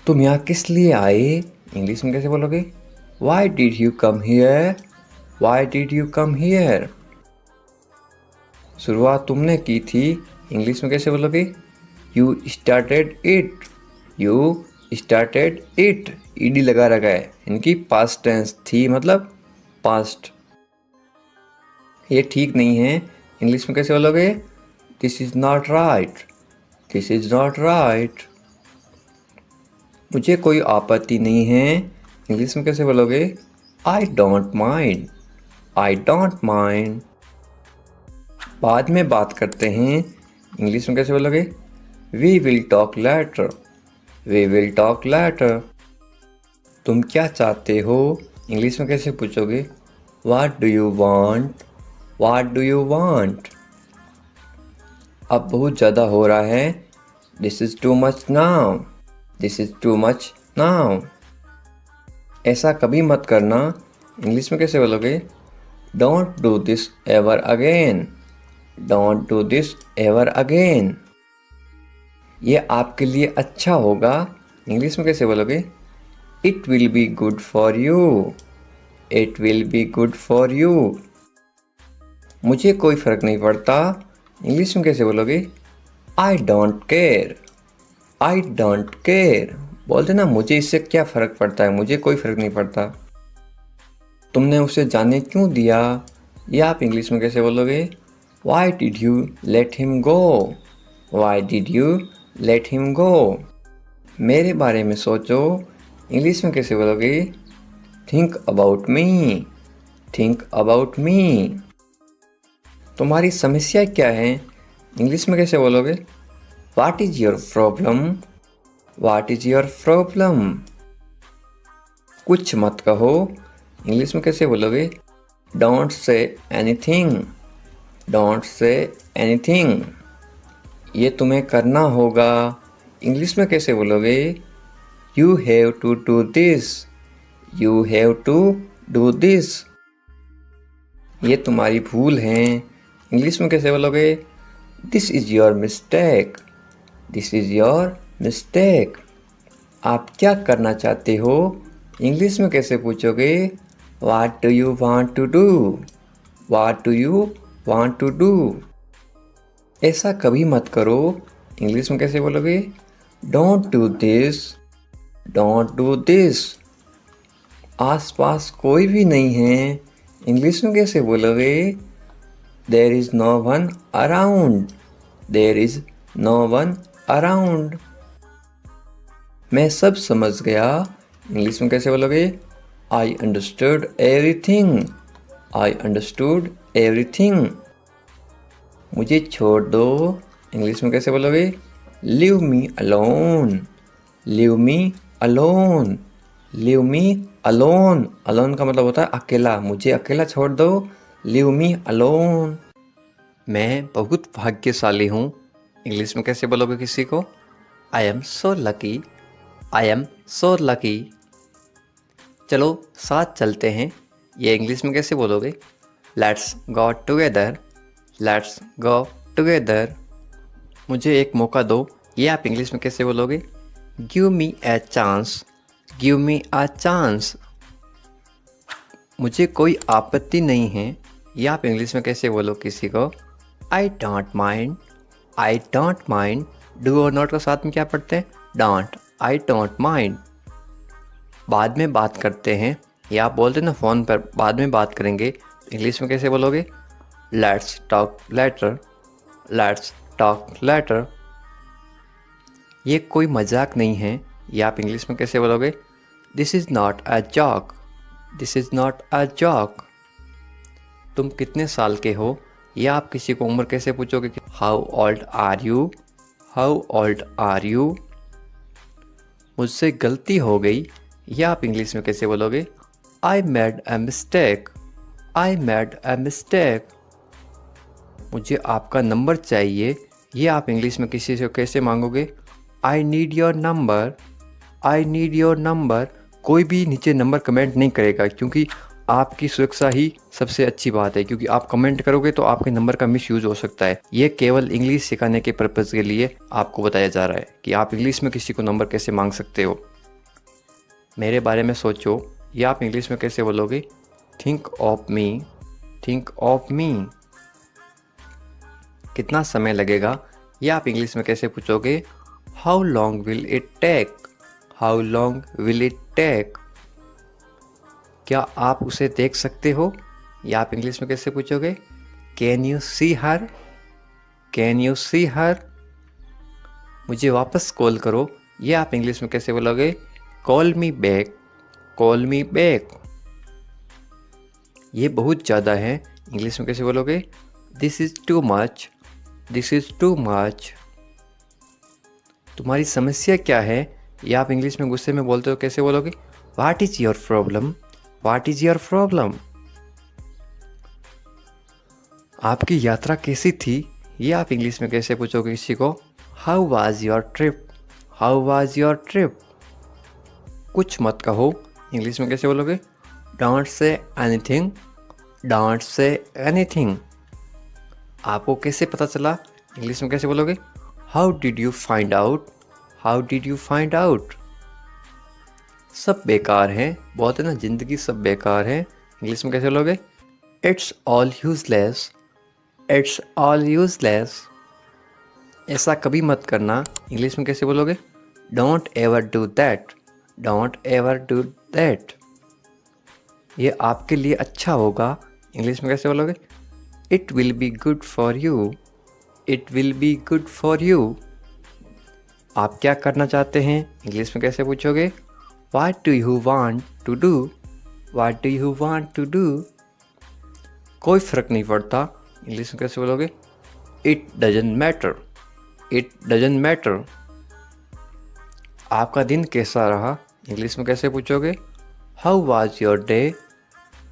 तुम यहाँ किस लिए आए? इंग्लिश में कैसे बोलोगे? Why did you come here? Why did you come here? शुरुआत तुमने की थी. इंग्लिश में कैसे बोलोगे? You started it. You started it. ed लगा रखा है. इनकी past tense थी मतलब past. ये ठीक नहीं है. इंग्लिश में कैसे बोलोगे? This is not right. This is not right. मुझे कोई आपत्ति नहीं है. इंग्लिश में कैसे बोलोगे? I don't mind. I don't mind. बाद में बात करते हैं. इंग्लिश में कैसे बोलोगे? We will talk later. We will talk later. तुम क्या चाहते हो? इंग्लिश में कैसे पूछोगे? What do you want? What do you want? अब बहुत ज़्यादा हो रहा है. This is too much now. This is too much now. ऐसा कभी मत करना. इंग्लिश में कैसे बोलोगे? Don't do this ever again. Don't do this ever again. ये आपके लिए अच्छा होगा. इंग्लिश में कैसे बोलोगे? It will be good for you. It will be good for you. मुझे कोई फ़र्क नहीं पड़ता. इंग्लिश में कैसे बोलोगे? I don't care. I don't care. बोलते ना मुझे इससे क्या फ़र्क पड़ता है, मुझे कोई फ़र्क नहीं पड़ता. तुमने उसे जाने क्यों दिया? ये आप इंग्लिश में कैसे बोलोगे? Why did you let him go? Why did you let him go? मेरे बारे में सोचो. इंग्लिश में कैसे बोलोगे? Think about me. Think about me. तुम्हारी समस्या क्या है? इंग्लिश में कैसे बोलोगे? What is your problem? What is your problem? कुछ मत कहो. इंग्लिश में कैसे बोलोगे? Don't say anything. Don't say anything. ये तुम्हें करना होगा. इंग्लिश में कैसे बोलोगे? You have to do this. You have to do this. ये तुम्हारी भूल है. इंग्लिश में कैसे बोलोगे? This is your mistake, this is your mistake. आप क्या करना चाहते हो? इंग्लिश में कैसे पूछोगे? What do you want to do, what do you want to do. ऐसा कभी मत करो। इंग्लिश में कैसे बोलोगे? Don't do this, don't do this. आसपास कोई भी नहीं है। इंग्लिश में कैसे बोलोगे? There is no one around, there is no one around. मैं सब समझ गया। इंग्लिश में कैसे बोलोगे? I understood everything, I understood everything. मुझे छोड़ दो। इंग्लिश में कैसे बोलोगे? Leave me alone, leave me alone, leave me alone. Alone का मतलब होता है अकेला। मुझे अकेला छोड़ दो। Leave me alone. मैं बहुत भाग्यशाली हूँ। इंग्लिश में कैसे बोलोगे किसी को? I am so lucky, I am so lucky. चलो साथ चलते हैं। ये इंग्लिश में कैसे बोलोगे? Let's go together, let's go together. मुझे एक मौका दो। ये आप इंग्लिश में कैसे बोलोगे? Give me a chance, give me a chance. मुझे कोई आपत्ति नहीं है। ये आप इंग्लिश में कैसे बोलो किसी को? I don't mind, I don't mind. Do और नॉट को साथ में क्या पढ़ते हैं? Don't, I don't mind. बाद में बात करते हैं। या आप बोलते हैं ना फ़ोन पर बाद में बात करेंगे, इंग्लिश में कैसे बोलोगे? Let's talk later, let's talk later. ये कोई मजाक नहीं है। ये आप इंग्लिश में कैसे बोलोगे? This is not a joke, this is not a joke. तुम कितने साल के हो? या आप किसी को उम्र कैसे पूछोगे? How old are you, how old are you. मुझसे गलती हो गई। या आप इंग्लिश में कैसे बोलोगे? I made a mistake, I made a mistake. मुझे आपका नंबर चाहिए। ये आप इंग्लिश में किसी से कैसे मांगोगे? I need your number, I need your number. कोई भी नीचे नंबर कमेंट नहीं करेगा, क्योंकि आपकी सुरक्षा ही सबसे अच्छी बात है। क्योंकि आप कमेंट करोगे तो आपके नंबर का मिसयूज़ हो सकता है। ये केवल इंग्लिश सिखाने के पर्पज़ के लिए आपको बताया जा रहा है कि आप इंग्लिश में किसी को नंबर कैसे मांग सकते हो। मेरे बारे में सोचो। ये आप इंग्लिश में कैसे बोलोगे? Think of me, think of me. कितना समय लगेगा? ये आप इंग्लिश में कैसे पूछोगे? How long will it take, how long will it take. क्या आप उसे देख सकते हो? या आप इंग्लिश में कैसे पूछोगे? Can you see her, can you see her. मुझे वापस कॉल करो। ये आप इंग्लिश में कैसे बोलोगे? Call me back, call me back. ये बहुत ज़्यादा है। इंग्लिश में कैसे बोलोगे? This is too much, this is too much. तुम्हारी समस्या क्या है? या आप इंग्लिश में गुस्से में बोलते हो कैसे बोलोगे? What is your problem, what is your problem. आपकी यात्रा कैसी थी? ये आप इंग्लिश में कैसे पूछोगे किसी को? How was your trip, how was your trip. कुछ मत कहो। इंग्लिश में कैसे बोलोगे? Don't say anything, don't say anything. आपको कैसे पता चला? इंग्लिश में कैसे बोलोगे? How did you find out, how did you find out. सब बेकार है। बोलते ना ज़िंदगी सब बेकार है। इंग्लिश में कैसे बोलोगे? It's all useless, it's all useless. ऐसा कभी मत करना। इंग्लिश में कैसे बोलोगे? Don't ever do that, don't ever do that. ये आपके लिए अच्छा होगा। इंग्लिश में कैसे बोलोगे? It will be good for you, it will be good for you. आप क्या करना चाहते हैं? इंग्लिश में कैसे पूछोगे? What do you want to do, what do you want to do. कोई फ़र्क नहीं पड़ता। इंग्लिश में कैसे बोलोगे? It doesn't matter, it doesn't matter. आपका दिन कैसा रहा? इंग्लिश में कैसे पूछोगे? How was your day,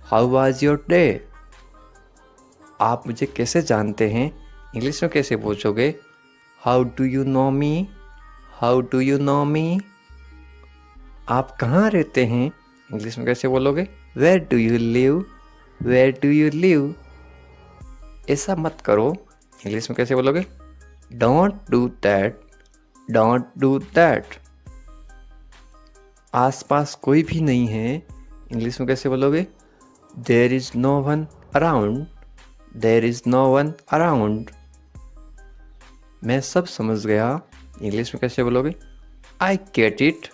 how was your day. आप मुझे कैसे जानते हैं? इंग्लिश में कैसे पूछोगे? How do you know me, how do you know me. आप कहाँ रहते हैं? इंग्लिश में कैसे बोलोगे? Where do you live, where do you live. ऐसा मत करो, इंग्लिश में कैसे बोलोगे? Don't do that, don't do that. आसपास कोई भी नहीं है, इंग्लिश में कैसे बोलोगे? There is no one around, there is no one around. मैं सब समझ गया, इंग्लिश में कैसे बोलोगे? I get it,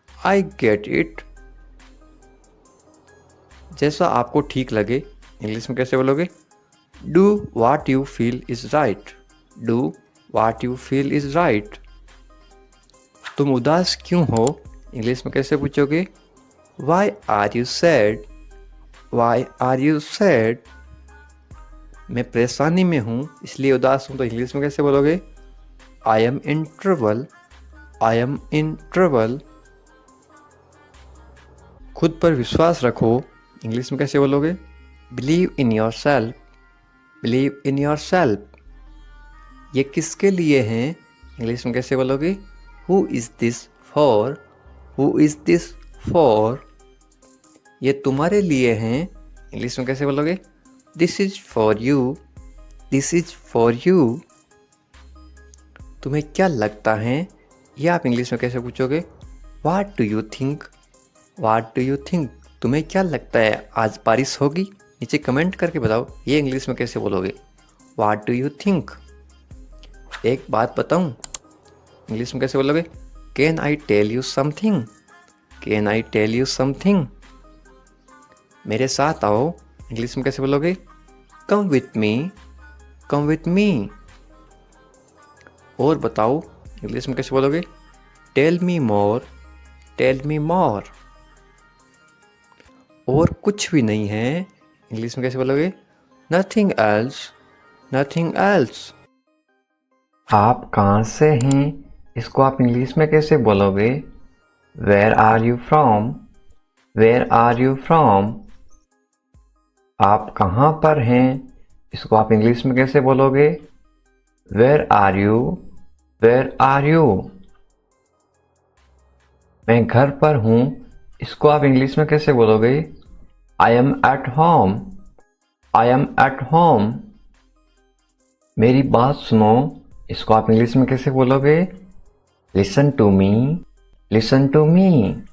I get it. जैसा आपको ठीक लगे, इंग्लिश में कैसे बोलोगे? Do what you feel is right, do what you feel is right. तुम उदास क्यों हो, इंग्लिश में कैसे पूछोगे? Why are you sad, why are you sad. मैं परेशानी में हूँ इसलिए उदास हूँ, तो इंग्लिश में कैसे बोलोगे? I M in trouble, I am in trouble. खुद पर विश्वास रखो, इंग्लिश में कैसे बोलोगे? Believe in your self, believe in your self. ये किसके लिए हैं, इंग्लिश में कैसे बोलोगे? Who is this for, who is this for. ये तुम्हारे लिए हैं, इंग्लिश में कैसे बोलोगे? This is for you, this is for you. तुम्हें क्या लगता है, ये आप इंग्लिश में कैसे पूछोगे? वाट do you think, watt do you think. तुम्हें क्या लगता है आज बारिश होगी? नीचे कमेंट करके बताओ, ये इंग्लिश में कैसे बोलोगे? What do you think. एक बात बताऊं, इंग्लिश में कैसे बोलोगे? Can I tell you something, can I tell you something. मेरे साथ आओ, इंग्लिश में कैसे बोलोगे? Come with me, come with me. और बताओ, इंग्लिश में कैसे बोलोगे? Tell me more, tell me more. और कुछ भी नहीं है, इंग्लिश में कैसे बोलोगे? Nothing else, nothing else. आप कहाँ से हैं, इसको आप इंग्लिश में कैसे बोलोगे? Where are you from, where are you from. आप कहाँ पर हैं, इसको आप इंग्लिश में कैसे बोलोगे? Where are you, where are you. मैं घर पर हूँ, इसको आप इंग्लिश में कैसे बोलोगे? I am at home, I am at home. मेरी बात सुनो, इसको आप इंग्लिश में कैसे बोलोगे? Listen to me, listen to me.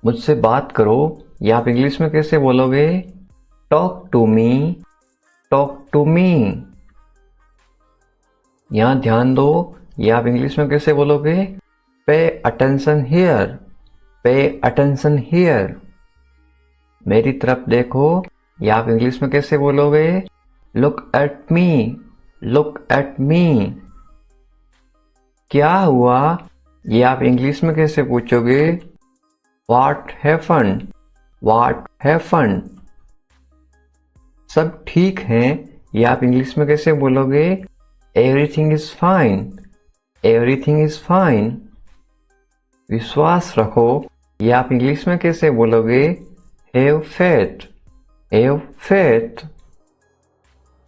मुझसे बात करो, ये आप इंग्लिश में कैसे बोलोगे? Talk to me, talk to me. यहाँ ध्यान दो, ये आप इंग्लिश में कैसे बोलोगे? Pay attention here, pay attention here. मेरी तरफ देखो, ये आप इंग्लिश में कैसे बोलोगे? Look at me, look at me. क्या हुआ, ये आप इंग्लिश में कैसे पूछोगे? What happened, what happened. सब ठीक है, ये आप इंग्लिश में कैसे बोलोगे? Everything is fine, everything is fine. विश्वास रखो, ये आप इंग्लिश में कैसे बोलोगे? Have faith, have faith.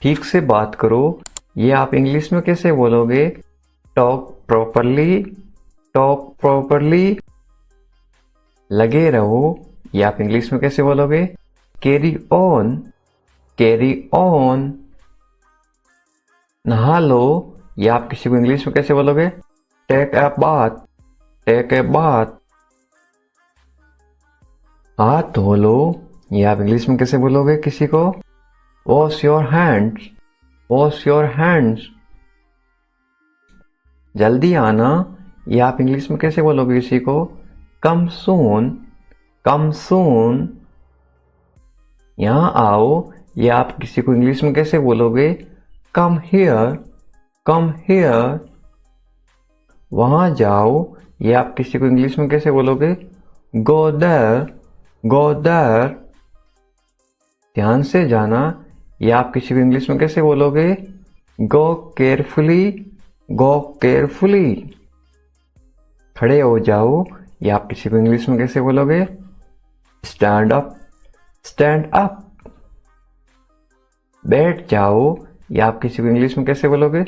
ठीक से बात करो, ये आप इंग्लिश में कैसे बोलोगे? Talk properly, talk properly. लगे रहो, ये आप इंग्लिश में कैसे बोलोगे? Carry on, carry on. नहा लो, ये आप किसी को इंग्लिश में कैसे बोलोगे? Take a bath, take a bath. हाथ धो लो, ये आप इंग्लिश में कैसे बोलोगे किसी को? Wash your hands, wash your hands. जल्दी आना, ये आप इंग्लिश में कैसे बोलोगे किसी को? कम सून, कम सून। यहाँ आओ, ये आप किसी को इंग्लिश में कैसे बोलोगे? Come here, come here. वहाँ जाओ, ये आप किसी को इंग्लिश में कैसे बोलोगे? Go there, go there. ध्यान से जाना, ये आप किसी को इंग्लिश में कैसे बोलोगे? Go carefully, go carefully. खड़े हो जाओ, ये आप किसी को इंग्लिश में कैसे बोलोगे? Stand up, stand up. बैठ जाओ, ये आप किसी को इंग्लिश में कैसे बोलोगे?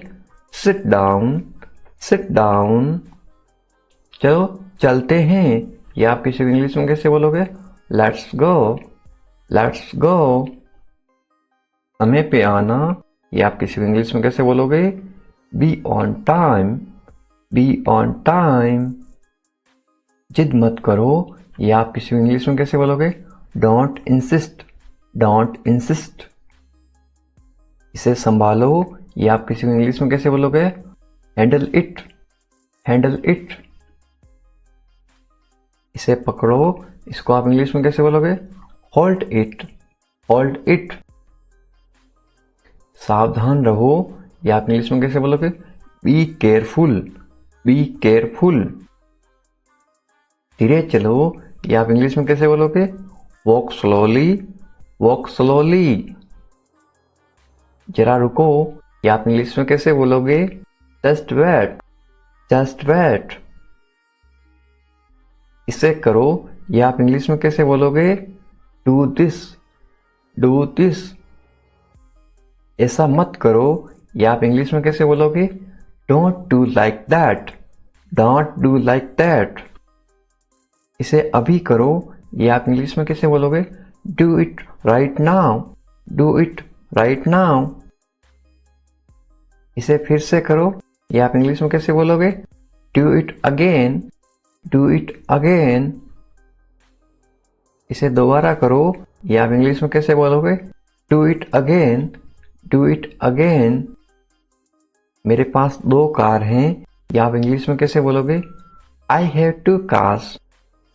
Sit down, sit down. चलो चलते हैं, ये आप किसी को इंग्लिश में कैसे बोलोगे? Let's go, let's go. समय पे आना, ये आप किसी को इंग्लिश में कैसे बोलोगे? Be on time, be on time. जिद मत करो, ये आप किसी को इंग्लिश में कैसे बोलोगे? Don't insist, don't insist. इसे संभालो, ये आप किसी को इंग्लिश में कैसे बोलोगे? Handle it, handle it. इसे पकड़ो, इसको आप इंग्लिश में कैसे बोलोगे? Hold it, hold it. सावधान रहो, ये आप इंग्लिश में कैसे बोलोगे? Be careful, be careful. धीरे चलो, ये आप इंग्लिश में कैसे बोलोगे? Walk slowly, walk slowly. जरा रुको, ये आप इंग्लिश में कैसे बोलोगे? Just wait, just wait. इसे करो, ये आप इंग्लिश में कैसे बोलोगे? Do this, do this. ऐसा मत करो, ये आप इंग्लिश में कैसे बोलोगे? Don't do like that, don't do like that. इसे अभी करो, ये आप इंग्लिश में कैसे बोलोगे? Do it right now, do it right now. इसे फिर से करो, ये आप इंग्लिश में कैसे बोलोगे? Do it again, do it again. इसे दोबारा करो, ये आप इंग्लिश में कैसे बोलोगे? Do it again, do it again. मेरे पास 2 कार हैं, ये आप इंग्लिश में कैसे बोलोगे? I have 2 cars,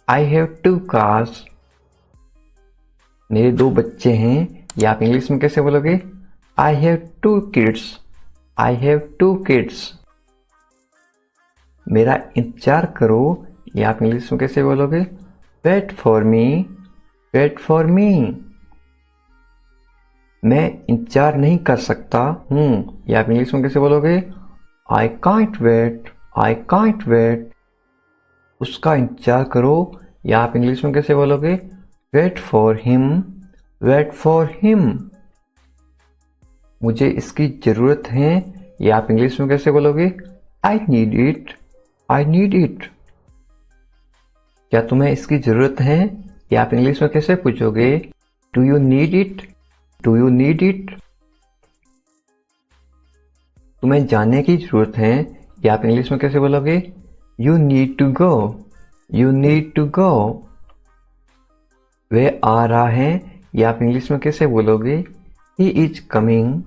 I have 2 cars. मेरे 2 बच्चे हैं, ये आप इंग्लिश में कैसे बोलोगे? I have 2 kids, I have 2 kids. मेरा इंतजार करो, ये आप इंग्लिश में कैसे बोलोगे? Wait for me, wait for me. मैं इंतजार नहीं कर सकता हूँ, ये आप इंग्लिश में कैसे बोलोगे? I can't wait, I can't wait. उसका इंतजार करो, या आप इंग्लिश में कैसे बोलोगे? Wait for him, wait for him. मुझे इसकी जरूरत है, या आप इंग्लिश में कैसे बोलोगे? I need it, I need it. क्या तुम्हें इसकी जरूरत है, या आप इंग्लिश में कैसे पूछोगे? Do you need it, do you need it. तुम्हें जाने की जरूरत है, या आप इंग्लिश में कैसे बोलोगे? You need to go, you need to go. वह आ रहा है, या आप इंग्लिश में कैसे बोलोगे? He is coming,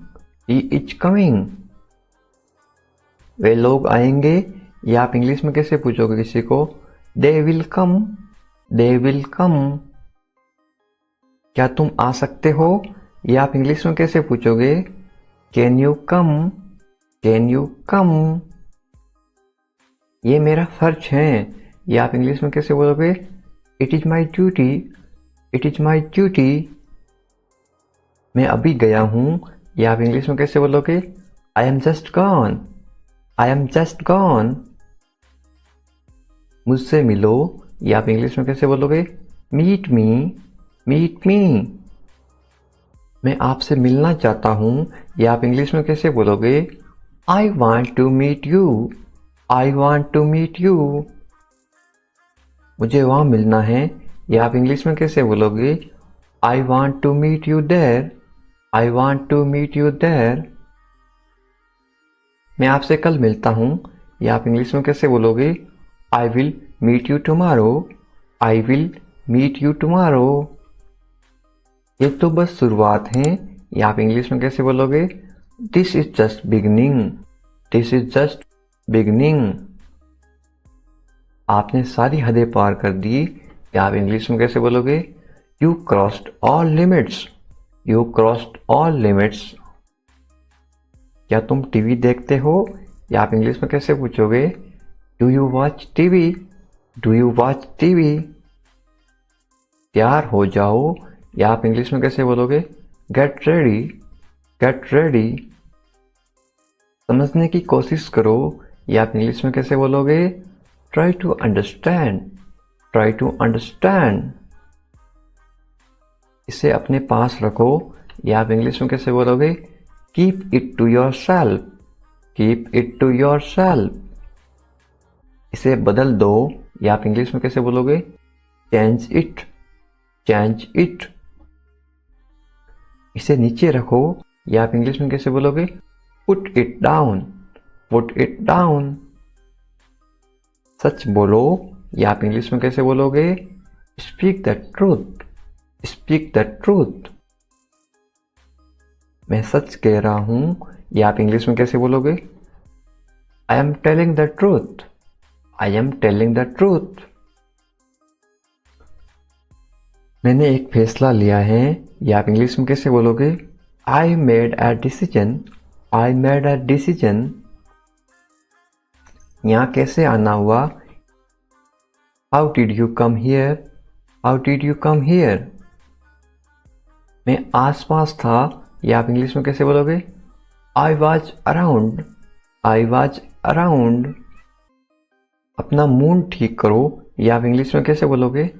he is coming. वे लोग आएंगे, या आप इंग्लिश में कैसे पूछोगे किसी को? They will come, they will come. क्या तुम आ सकते हो, या आप इंग्लिश में कैसे पूछोगे? Can you come, can you कम। ये मेरा फर्ज है, या आप इंग्लिश में कैसे बोलोगे? It is my duty, it is my duty. मैं अभी गया हूँ, या आप इंग्लिश में कैसे बोलोगे? I am just gone, I am just gone. मुझसे मिलो, या आप इंग्लिश में कैसे बोलोगे? Meet me, meet me. मैं आपसे मिलना चाहता हूँ, या आप इंग्लिश में कैसे बोलोगे? I want to meet you, I want to meet you. मुझे वहाँ मिलना है, या आप इंग्लिश में कैसे बोलोगे? I want to meet you there, I want to meet you there. मैं आपसे कल मिलता हूँ, या आप इंग्लिश में कैसे बोलोगे? I will meet you tomorrow, I will meet you tomorrow. ये तो बस शुरुआत है, या आप इंग्लिश में कैसे बोलोगे? This is just beginning, this is just beginning. आपने सारी हदें पार कर दी, या आप इंग्लिश में कैसे बोलोगे? You crossed all limits, you crossed all limits. क्या तुम टीवी देखते हो, या आप इंग्लिश में कैसे पूछोगे? Do you watch TV, do you watch TV. तैयार हो जाओ, या आप इंग्लिश में कैसे बोलोगे? Get ready, get ready. समझने की कोशिश करो, या आप इंग्लिश में कैसे बोलोगे? Try to understand, try to understand. इसे अपने पास रखो, या आप इंग्लिश में कैसे बोलोगे? Keep it to yourself, keep it to yourself. इसे बदल दो, या आप इंग्लिश में कैसे बोलोगे? Change it, change it. इसे नीचे रखो, ये आप इंग्लिश में कैसे बोलोगे? Put it down, put it down. सच बोलो, ये आप इंग्लिश में कैसे बोलोगे? Speak the truth, speak the truth. मैं सच कह रहा हूं, ये आप इंग्लिश में कैसे बोलोगे? I am telling the truth, I am telling the truth. मैंने एक फैसला लिया है, ये आप इंग्लिश में कैसे बोलोगे? I made a decision, I made a decision. यहां कैसे आना हुआ? How did you come here, how did you come here. मैं आसपास था, ये आप इंग्लिश में कैसे बोलोगे? I was around, I was around. अपना मूड ठीक करो, ये आप इंग्लिश में कैसे बोलोगे?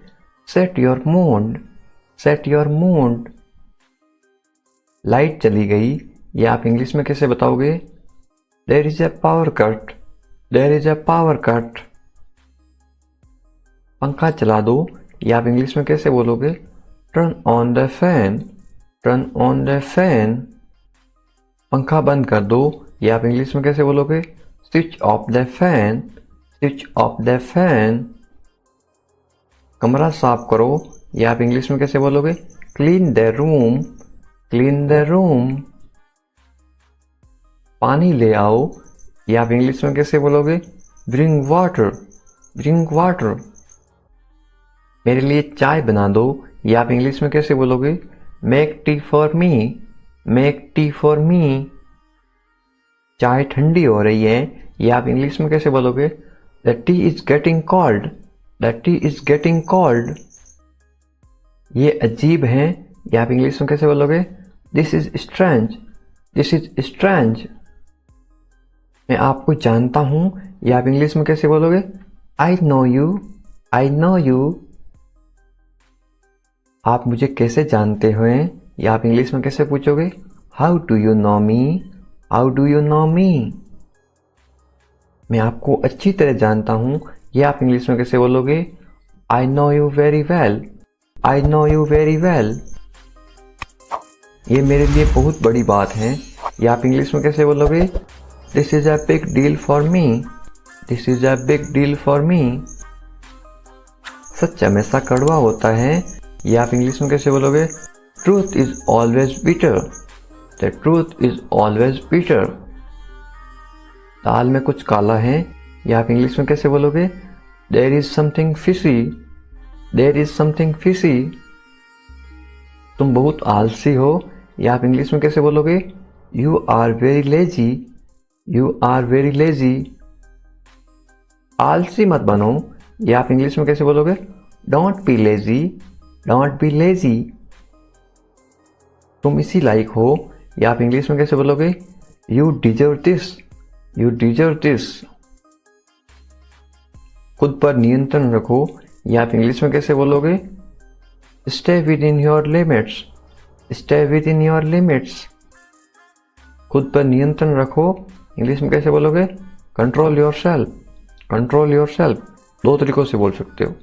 Set your mood, set your mood. Light चली गई, ये आप इंग्लिश में कैसे बताओगे? There is a power cut, there is a power cut. पंखा चला दो, ये आप इंग्लिश में कैसे बोलोगे? Turn on the fan, turn on the fan. पंखा बंद कर दो, ये आप इंग्लिश में कैसे बोलोगे? Switch off the fan, switch off the fan. कमरा साफ करो, ये आप इंग्लिश में कैसे बोलोगे? Clean the room, clean the room. पानी ले आओ, ये आप इंग्लिश में कैसे बोलोगे? Bring water, bring water. मेरे लिए चाय बना दो, ये आप इंग्लिश में कैसे बोलोगे? Make tea for me, make tea for me. चाय ठंडी हो रही है, ये आप इंग्लिश में कैसे बोलोगे? The T is getting cold, the T is getting cold. ये अजीब है, ये आप इंग्लिश में कैसे बोलोगे? This is strange, this is strange. मैं आपको जानता हूं, ये आप इंग्लिश में कैसे बोलोगे? I know you, I know you. आप मुझे कैसे जानते हो, ये आप इंग्लिश में कैसे पूछोगे? How do you know me, how do you know me. मैं आपको अच्छी तरह जानता हूं, ये आप इंग्लिश में कैसे बोलोगे? I know you very well, I know you very well. ये मेरे लिए बहुत बड़ी बात है, ये आप इंग्लिश में कैसे बोलोगे? This is a big deal for me, this is a big deal for me. सच हमेशा कड़वा होता है, ये आप इंग्लिश में कैसे बोलोगे? Truth is always bitter, the truth is always bitter. दाल में कुछ काला है, ये आप इंग्लिश में कैसे बोलोगे? There is something fishy, there is something fishy. तुम बहुत आलसी हो, ये आप इंग्लिश में कैसे बोलोगे? You are very lazy, you are very lazy. आलसी मत बनो, ये आप इंग्लिश में कैसे बोलोगे? Don't be lazy, don't be lazy. तुम इसी लायक हो, ये आप इंग्लिश में कैसे बोलोगे? You deserve this, you deserve this. खुद पर नियंत्रण रखो, ये आप इंग्लिश में कैसे बोलोगे? Stay with in your limits, stay with in your limits. खुद पर नियंत्रण रखो, इंग्लिश में कैसे बोलोगे? Control your self, control your self. दो तरीकों से बोल सकते हो।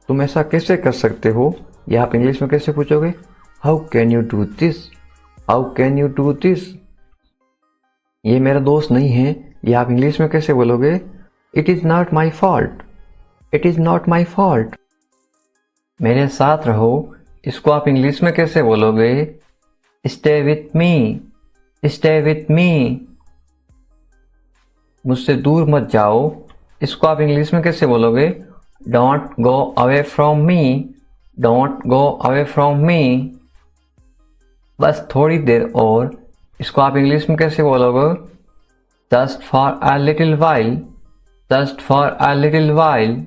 तुम ऐसा कैसे कर सकते हो, ये आप इंग्लिश में कैसे पूछोगे? How can you do this, how can you do this. ये मेरा दोस्त नहीं है, ये आप इंग्लिश में कैसे बोलोगे? It is not my fault, it is not my fault. मेरे साथ रहो, इसको आप इंग्लिश में कैसे बोलोगे? Stay with me, stay with me. मुझसे दूर मत जाओ, इसको आप इंग्लिश में कैसे बोलोगे? Don't go away from me, don't go away from me. बस थोड़ी देर और, इसको आप इंग्लिश में कैसे बोलोगे? Just for a little while, just for a little while.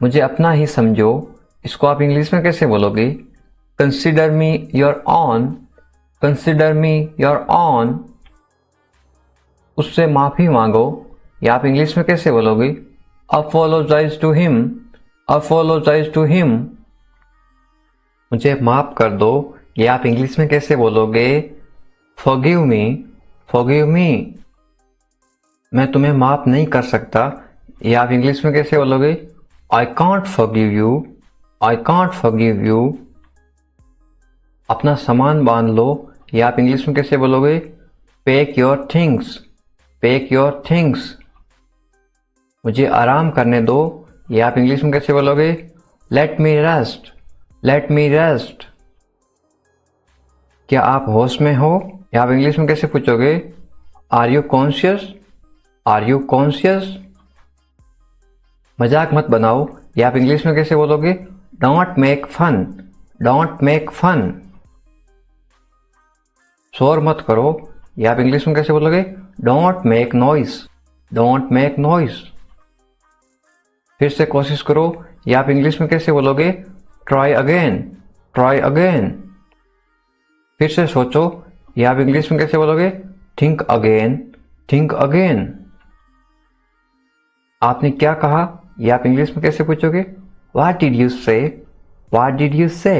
मुझे अपना ही समझो, इसको आप इंग्लिश में कैसे बोलोगे? Consider me your own, consider me your own. उससे माफी मांगो, या आप इंग्लिश में कैसे बोलोगे? Apologise to him, apologise to him. मुझे माफ कर दो, ये आप इंग्लिश में कैसे बोलोगे? Forgive me, forgive me. मैं तुम्हें माफ नहीं कर सकता, ये आप इंग्लिश में कैसे बोलोगे? I can't forgive you, I can't forgive you. अपना सामान बांध लो, या आप इंग्लिश में कैसे बोलोगे? Pack your things, pack your things. मुझे आराम करने दो, या आप इंग्लिश में कैसे बोलोगे? लेट मी रेस्ट, लेट मी रेस्ट। क्या आप होश में हो, या आप इंग्लिश में कैसे पूछोगे? Are you conscious, are you conscious. मजाक मत बनाओ, या आप इंग्लिश में कैसे बोलोगे? Don't make fun, don't make fun. शोर मत करो, या आप इंग्लिश में कैसे बोलोगे? Don't make noise, don't make noise. फिर से कोशिश करो, या आप इंग्लिश में कैसे बोलोगे? Try again, try again. फिर से सोचो, या आप इंग्लिश में कैसे बोलोगे? Think again, think again. आपने क्या कहा, या आप इंग्लिश में कैसे पूछोगे? व्हाट डिड यू से, व्हाट डिड यू से।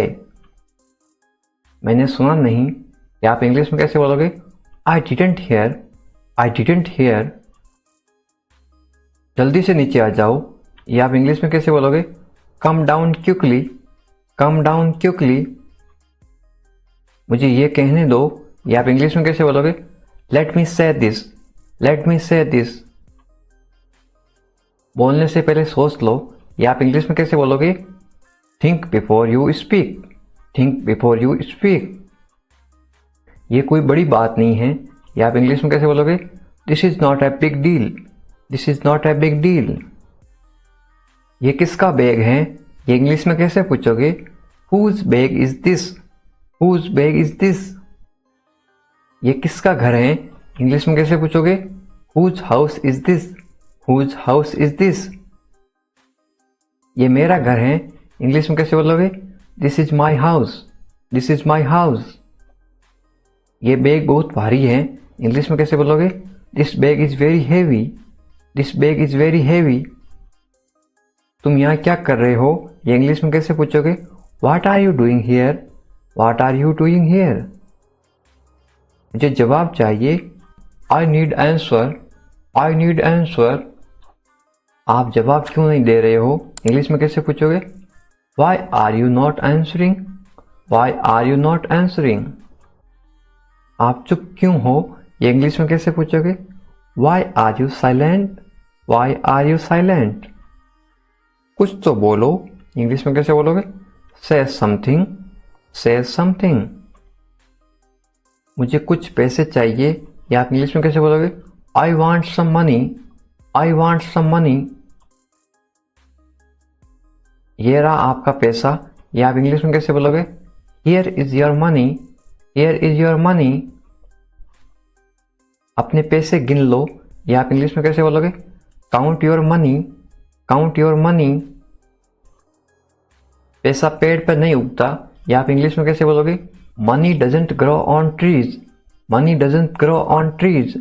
मैंने सुना नहीं, या आप इंग्लिश में कैसे बोलोगे? I didn't here, I didn't here. जल्दी से नीचे आ जाओ, या आप इंग्लिश में कैसे बोलोगे? Come down quickly, come down quickly. मुझे ये कहने दो, या आप इंग्लिश में कैसे बोलोगे? लेट मी से दिस, लेट मी से दिस। बोलने से पहले सोच लो, या आप इंग्लिश में कैसे बोलोगे? Think before you speak, think before you speak. ये कोई बड़ी बात नहीं है, या आप इंग्लिश में कैसे बोलोगे? This is not a big deal, this is not a big deal. ये किसका बैग है, ये इंग्लिश में कैसे पूछोगे? Whose bag is this, whose bag is this. ये किसका घर है, इंग्लिश में कैसे पूछोगे? Whose house is this, whose house is this. ये मेरा घर है, इंग्लिश में कैसे बोलोगे? This is my house, this is my house. ये बैग बहुत भारी है, इंग्लिश में कैसे बोलोगे? This bag is very heavy, this bag is very heavy. तुम यहाँ क्या कर रहे हो, ये इंग्लिश में कैसे पूछोगे? What are you doing here, what are you doing here. मुझे जवाब चाहिए, I need answer, I need answer. आप जवाब क्यों नहीं दे रहे हो, इंग्लिश में कैसे पूछोगे? Why are you not answering, why are you not answering. आप चुप क्यों हो, ये इंग्लिश में कैसे पूछोगे? Why are you silent, why are you silent. कुछ तो बोलो, इंग्लिश में कैसे बोलोगे? से समथिंग, से समथिंग। मुझे कुछ पैसे चाहिए, या आप इंग्लिश में कैसे बोलोगे? I want some money, I want some money. ये रहा आपका पैसा, या आप इंग्लिश में कैसे बोलोगे? Here is your money, here is your money. अपने पैसे गिन लो, या आप इंग्लिश में कैसे बोलोगे? Count your money, count your money. पैसा पेड़ पर नहीं उगता, या आप इंग्लिश में कैसे बोलोगे? Money doesn't grow on trees, money doesn't grow on trees.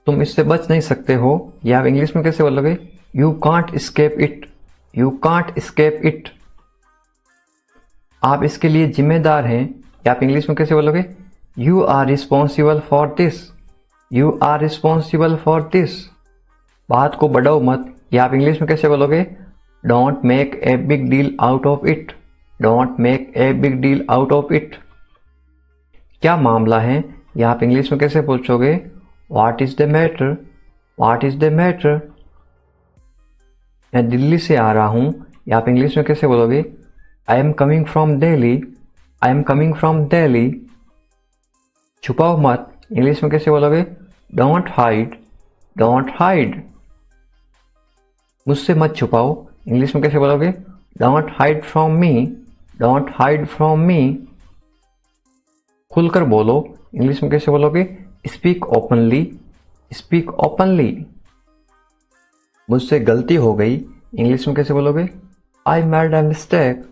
तुम इससे बच नहीं सकते हो, या आप इंग्लिश में कैसे बोलोगे? You can't escape it, you can't escape it. आप इसके लिए जिम्मेदार हैं, या आप इंग्लिश में कैसे बोलोगे? You are responsible for this, you are responsible for this. बात को बढ़ाओ मत, या आप इंग्लिश में कैसे बोलोगे? Don't make a big deal out of it, don't make a big deal out of it. क्या मामला है, या आप इंग्लिश में कैसे पूछोगे? What is the matter, what is the matter. मैं दिल्ली से आ रहा हूं, या आप इंग्लिश में कैसे बोलोगे? I am coming from Delhi, I am coming from Delhi. छुपाओ मत, इंग्लिश में कैसे बोलोगे? Don't hide, don't hide. मुझसे मत छुपाओ, इंग्लिश में कैसे बोलोगे? Don't hide from me, don't hide from me. खुलकर बोलो, इंग्लिश में कैसे बोलोगे? Speak openly, speak openly. मुझसे गलती हो गई, इंग्लिश में कैसे बोलोगे? I made a mistake,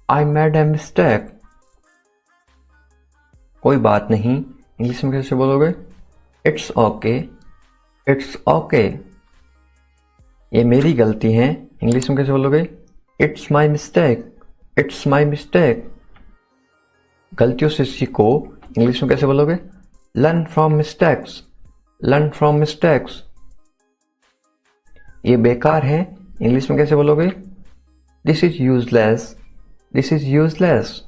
I made a mistake. कोई बात नहीं, इंग्लिश में कैसे बोलोगे? It's okay, it's okay. ये मेरी गलती है, इंग्लिश में कैसे बोलोगे? It's my mistake, it's my mistake. गलतियों से सीखो, इंग्लिश में कैसे बोलोगे? Learn from mistakes, learn from mistakes. ये बेकार है, इंग्लिश में कैसे बोलोगे? This is useless, this is useless.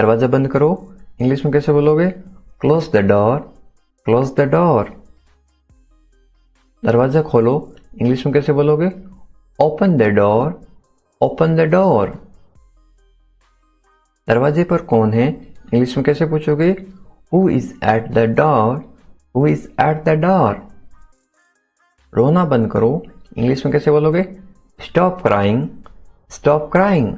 दरवाज़ा बंद करो, इंग्लिश में कैसे बोलोगे? Close the door, close the door. दरवाज़ा खोलो, इंग्लिश में कैसे बोलोगे? Open the door, open the door. दरवाजे पर कौन है? इंग्लिश में कैसे पूछोगे? Who is at the door, who is at the door. रोना बंद करो, इंग्लिश में कैसे बोलोगे? Stop crying, stop crying.